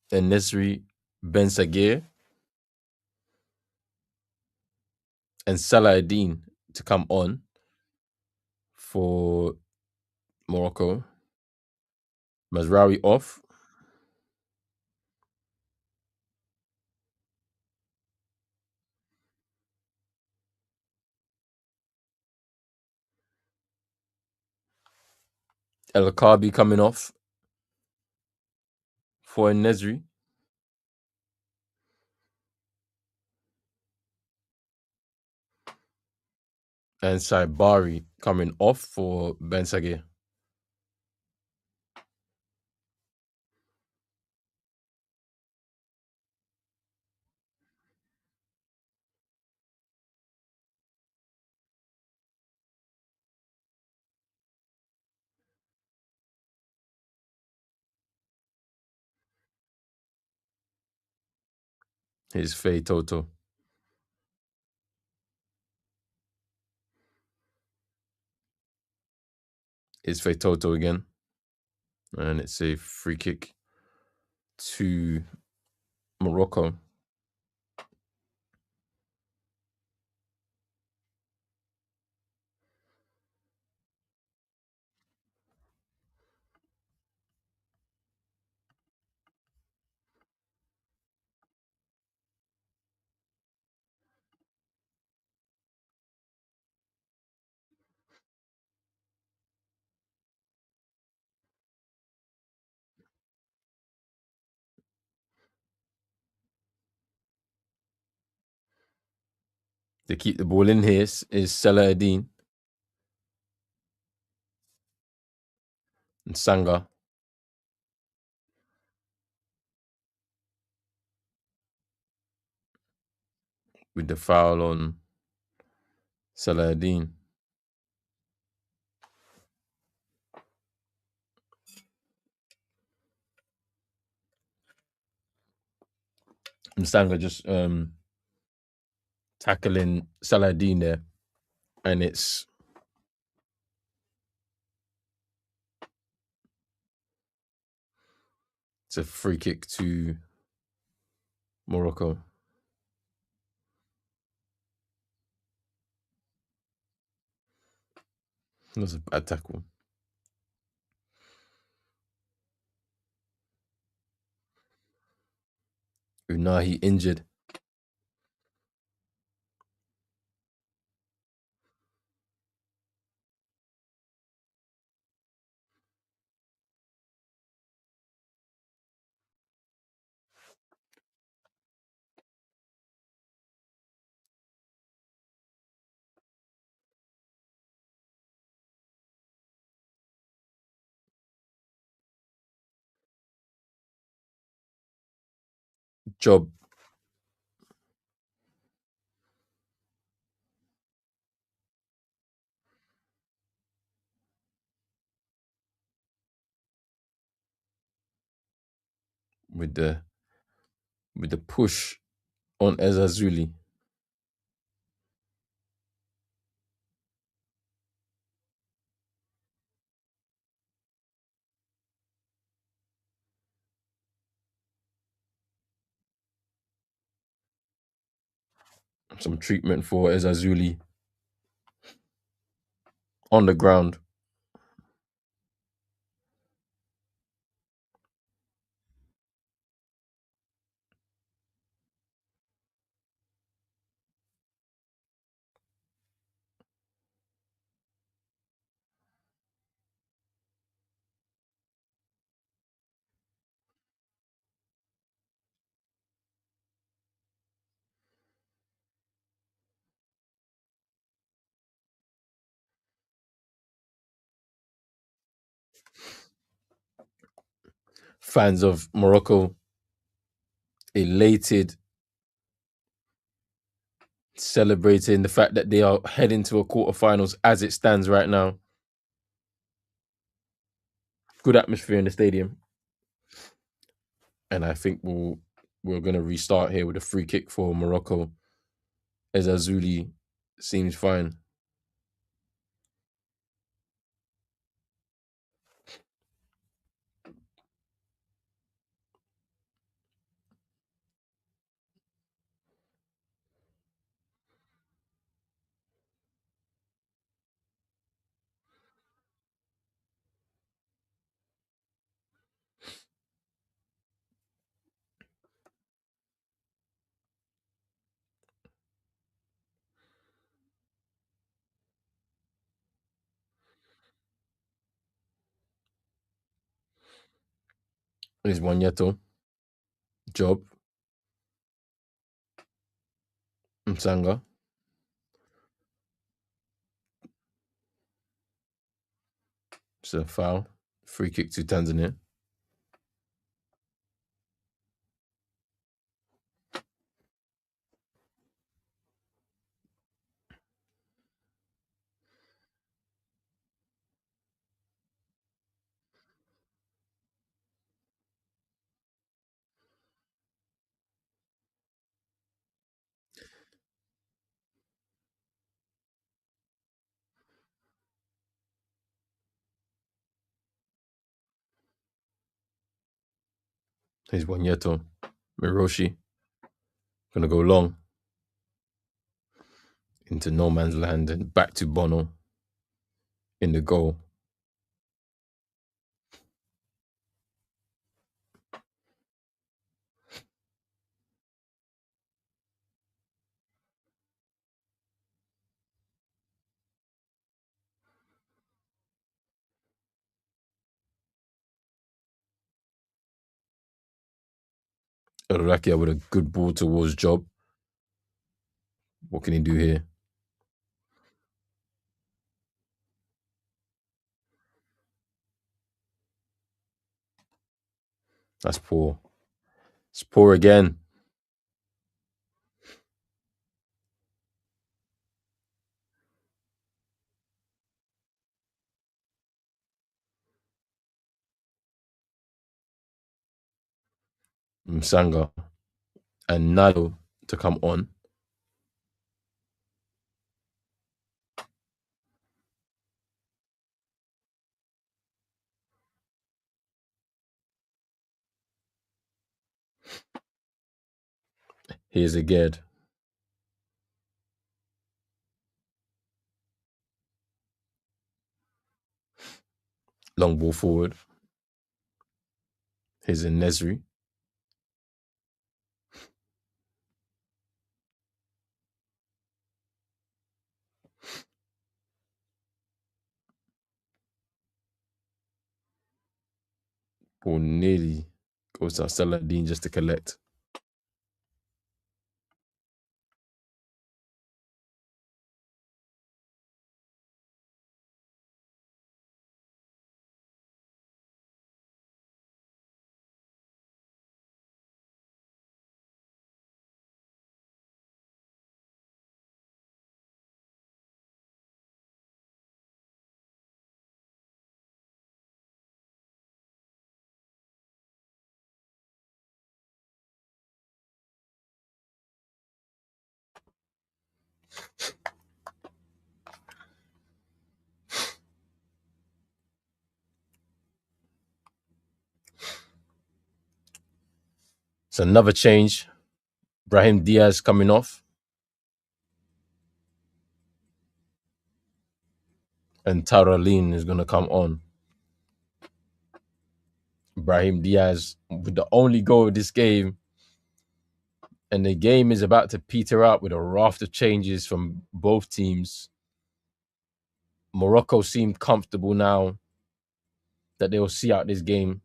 And Nesri Ben Sagir and Salahadin to come on for Morocco. Mazraoui off. El Kabi coming off for Nesri. And Saibari coming off for Ben Sagir. His Fay Toto. His Fay Toto again. And it's a free kick to Morocco. To keep the ball in here is Salah and Sanga with the foul on Salah. Sanga just tackling Saladin there, and it's a free kick to Morocco. That was a bad tackle. Unahi injured. Job with the push on Ezazuli. Some treatment for Ezazuli on the ground. Fans of Morocco elated, celebrating the fact that they are heading to a quarterfinals as it stands right now. Good atmosphere in the stadium. And I think we're going to restart here with a free kick for Morocco. Ezazuli seems fine. There's Wanyato. Job. Msanga. It's a foul. Free kick to Tanzania. Here's Wanyeto. Miroshi. Gonna go long. Into no man's land and back to Bono. In the goal. Rakia with a good ball towards Job. What can he do here? That's poor. It's poor again. Msanga and Nalo to come on. Here's again. Long ball forward. Here's a Nesri. Ball nearly goes to Saladin just to collect. It's another change. Brahim Diaz coming off. And Taralin is going to come on. Brahim Diaz with the only goal of this game. And the game is about to peter out with a raft of changes from both teams. Morocco seemed comfortable now that they will see out this game.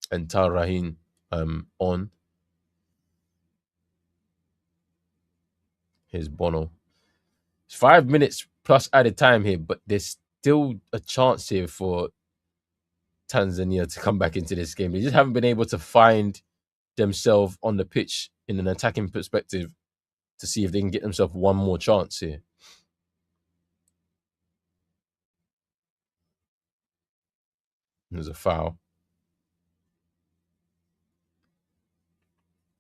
And Tarrahin on. Here's Bono. It's 5 minutes plus added time here, but there's still a chance here for Tanzania to come back into this game. They just haven't been able to find themselves on the pitch in an attacking perspective to see if they can get themselves one more chance here. There's a foul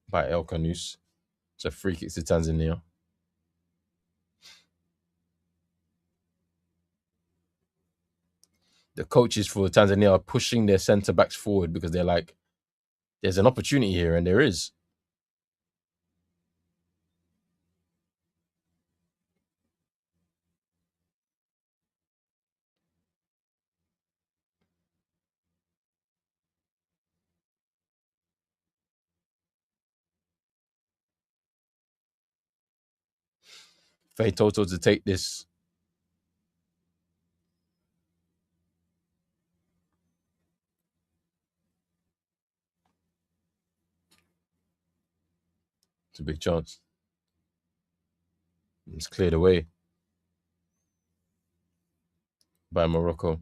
by El Canus. It's a free kick to Tanzania. The coaches for Tanzania are pushing their centre backs forward because they're like, there's an opportunity here, and there is. Faye Toto to take this. It's a big chance. It's cleared away by Morocco.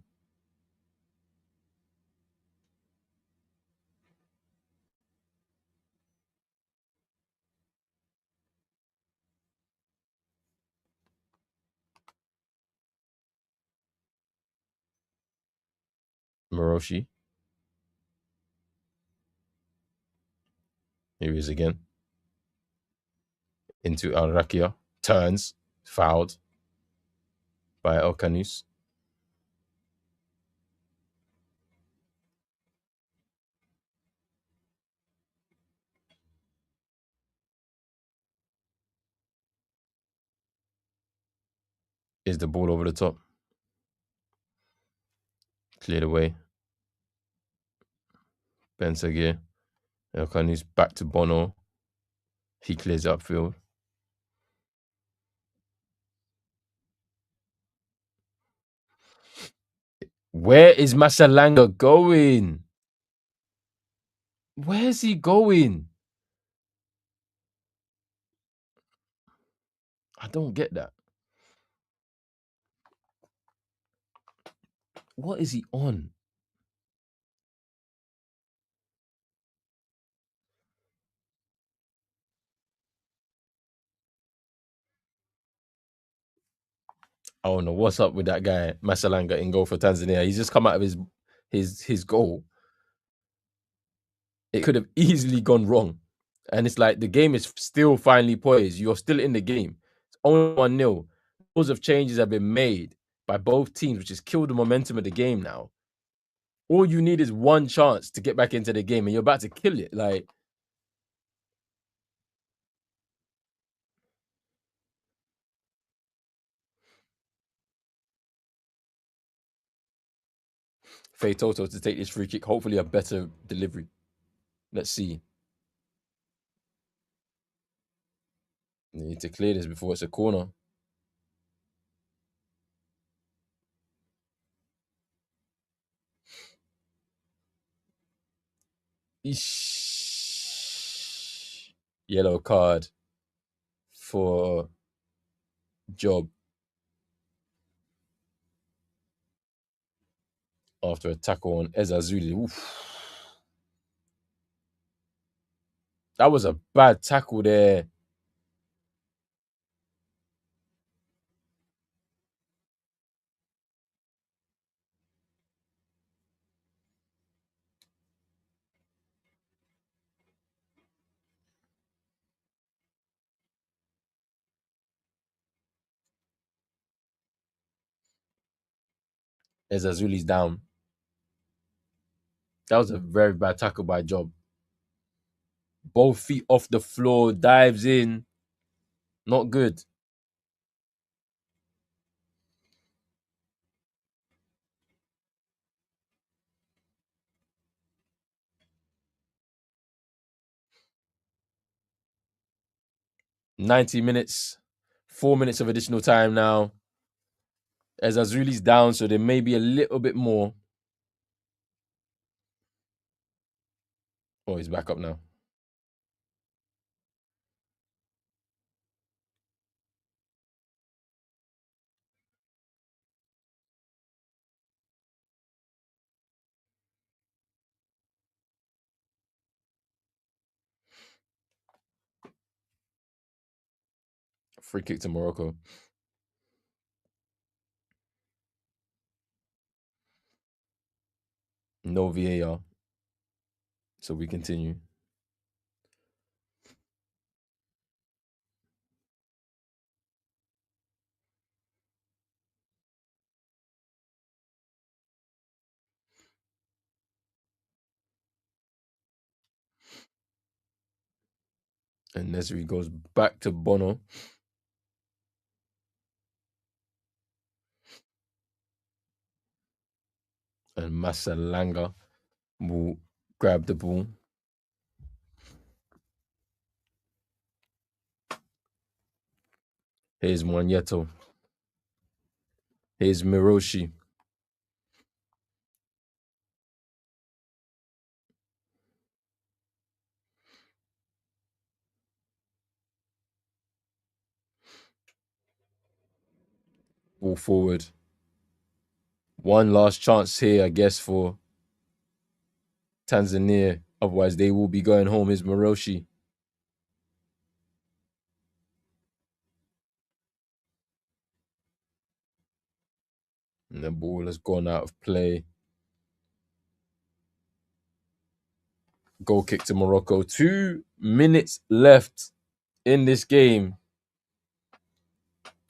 Moroshi. Here he is again. Into Al Rakia. Turns. Fouled by El Canus. Is the ball over the top? Cleared away. Ben Seguir. El Canus back to Bono. He clears upfield. Where is Masalanga going? Where's he going? I don't get that. What is he on? I don't know what's up with that guy, Masalanga, in goal for Tanzania. He's just come out of his goal. It could have easily gone wrong. And it's like the game is still finally poised. You're still in the game. It's only 1-0. Loads of changes have been made by both teams, which has killed the momentum of the game now. All you need is one chance to get back into the game, and you're about to kill it. Like, Faye Toto to take this free kick. Hopefully a better delivery. Let's see. You need to clear this before it's a corner. Eesh. Yellow card for Job after a tackle on Ezazuli. Oof. That was a bad tackle there. Ezazuli's down. That was a very bad tackle by Job. Both feet off the floor, dives in. Not good. .90 minutes. 4 minutes of additional time now. Ezazuli's down, so there may be a little bit more. Oh, he's back up now. Free kick to Morocco. No VAR. So we continue. And Nesri goes back to Bono. And Masalanga will grab the ball. Here's Mwanyeto. Here's Miroshi. Ball forward. One last chance here, I guess, for Tanzania. Otherwise, they will be going home. Is Miroshi. And the ball has gone out of play. Goal kick to Morocco. 2 minutes left in this game.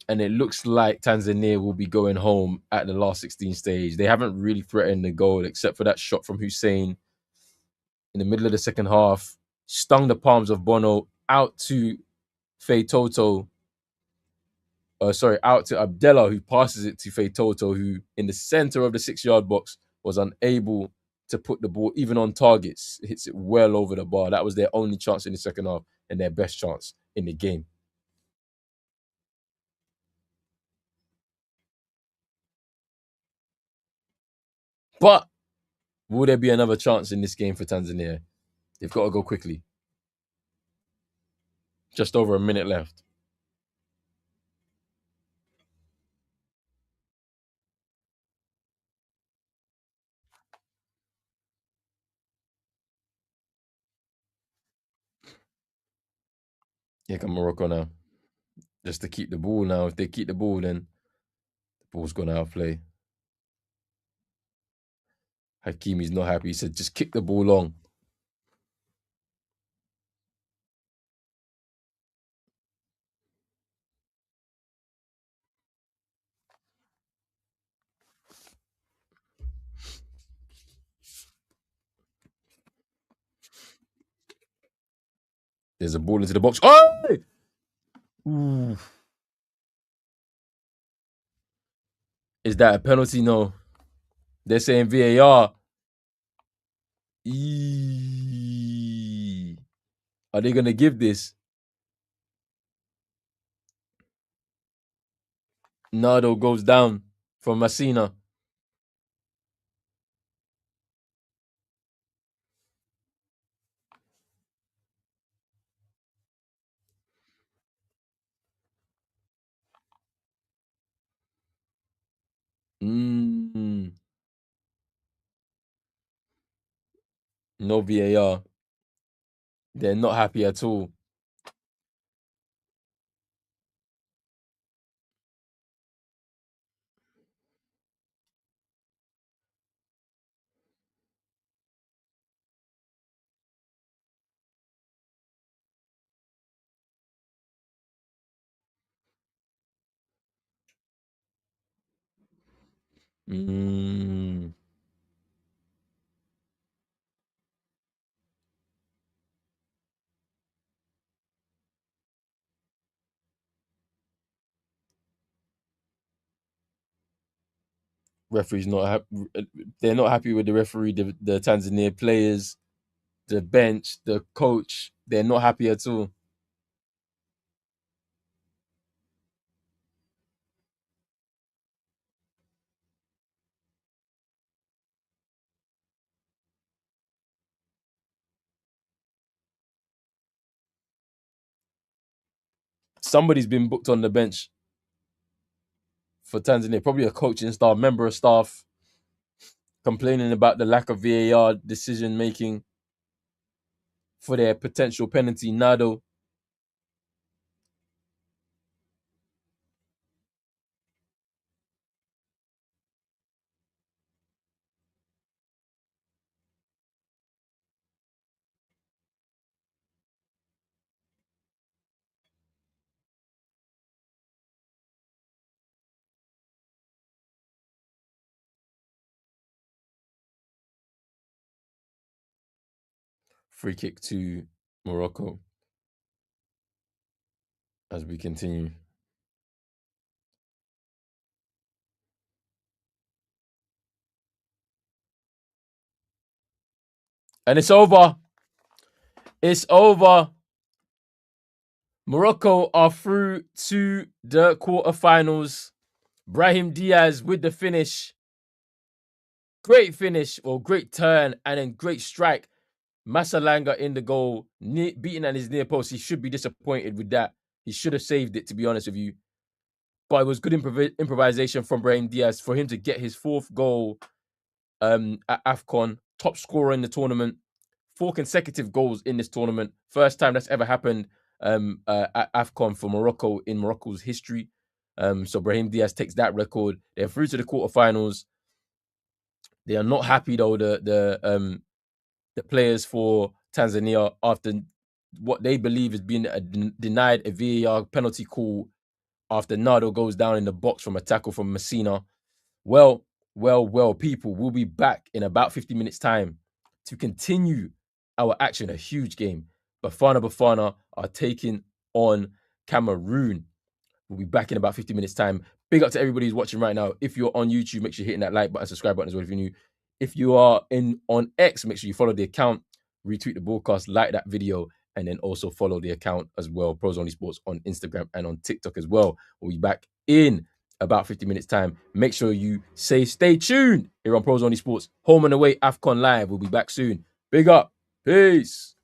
And it looks like Tanzania will be going home at the last 16 stage. They haven't really threatened the goal except for that shot from Hussein in the middle of the second half. Stung the palms of Bono out to Faye Toto. Out to Abdella, who passes it to Faye Toto, who in the center of the 6-yard box was unable to put the ball even on targets. It hits it well over the bar. That was their only chance in the second half and their best chance in the game. But will there be another chance in this game for Tanzania? They've got to go quickly. Just over a minute left. Here come Morocco now. Just to keep the ball now. If they keep the ball, then the ball's going to outplay. Hakimi's not happy. He said, just kick the ball long. There's a ball into the box. Oh! Ooh. Is that a penalty? No. They're saying VAR. Eee. Are they going to give this? Nardo goes down from Messina. No VAR. They're not happy at all. Referee's not happy. They're not happy with the referee, the Tanzania players, the bench, the coach. They're not happy at all. Somebody's been booked on the bench for Tanzania, probably a coaching staff, member of staff, complaining about the lack of VAR decision making for their potential penalty. Nado. Free kick to Morocco as we continue. And it's over. It's over. Morocco are through to the quarterfinals. Brahim Diaz with the finish. Great finish or great turn and then great strike. Masalanga in the goal, beaten at his near post. He should be disappointed with that. He should have saved it, to be honest with you. But it was good improvisation from Brahim Diaz for him to get his 4th goal at Afcon. Top scorer in the tournament. 4 consecutive goals in this tournament. First time that's ever happened at Afcon for Morocco in Morocco's history. So Brahim Diaz takes that record. They're through to the quarterfinals. They are not happy though. The players for Tanzania after what they believe is being denied a VAR penalty call after Nardo goes down in the box from a tackle from Messina. Well, people, we'll be back in about 50 minutes time to continue our action. A huge game. Bafana are taking on Cameroon. We'll be back in about 50 minutes time. Big up to everybody who's watching right now. If you're on YouTube, make sure you're hitting that like button, subscribe button as well if you're new. If you are on X, make sure you follow the account, retweet the broadcast, like that video, and then also follow the account as well, Pros Only Sports, on Instagram and on TikTok as well. We'll be back in about 50 minutes time. Make sure you stay tuned here on Pros Only Sports, home and away Afcon Live. We'll be back soon. Big up. Peace.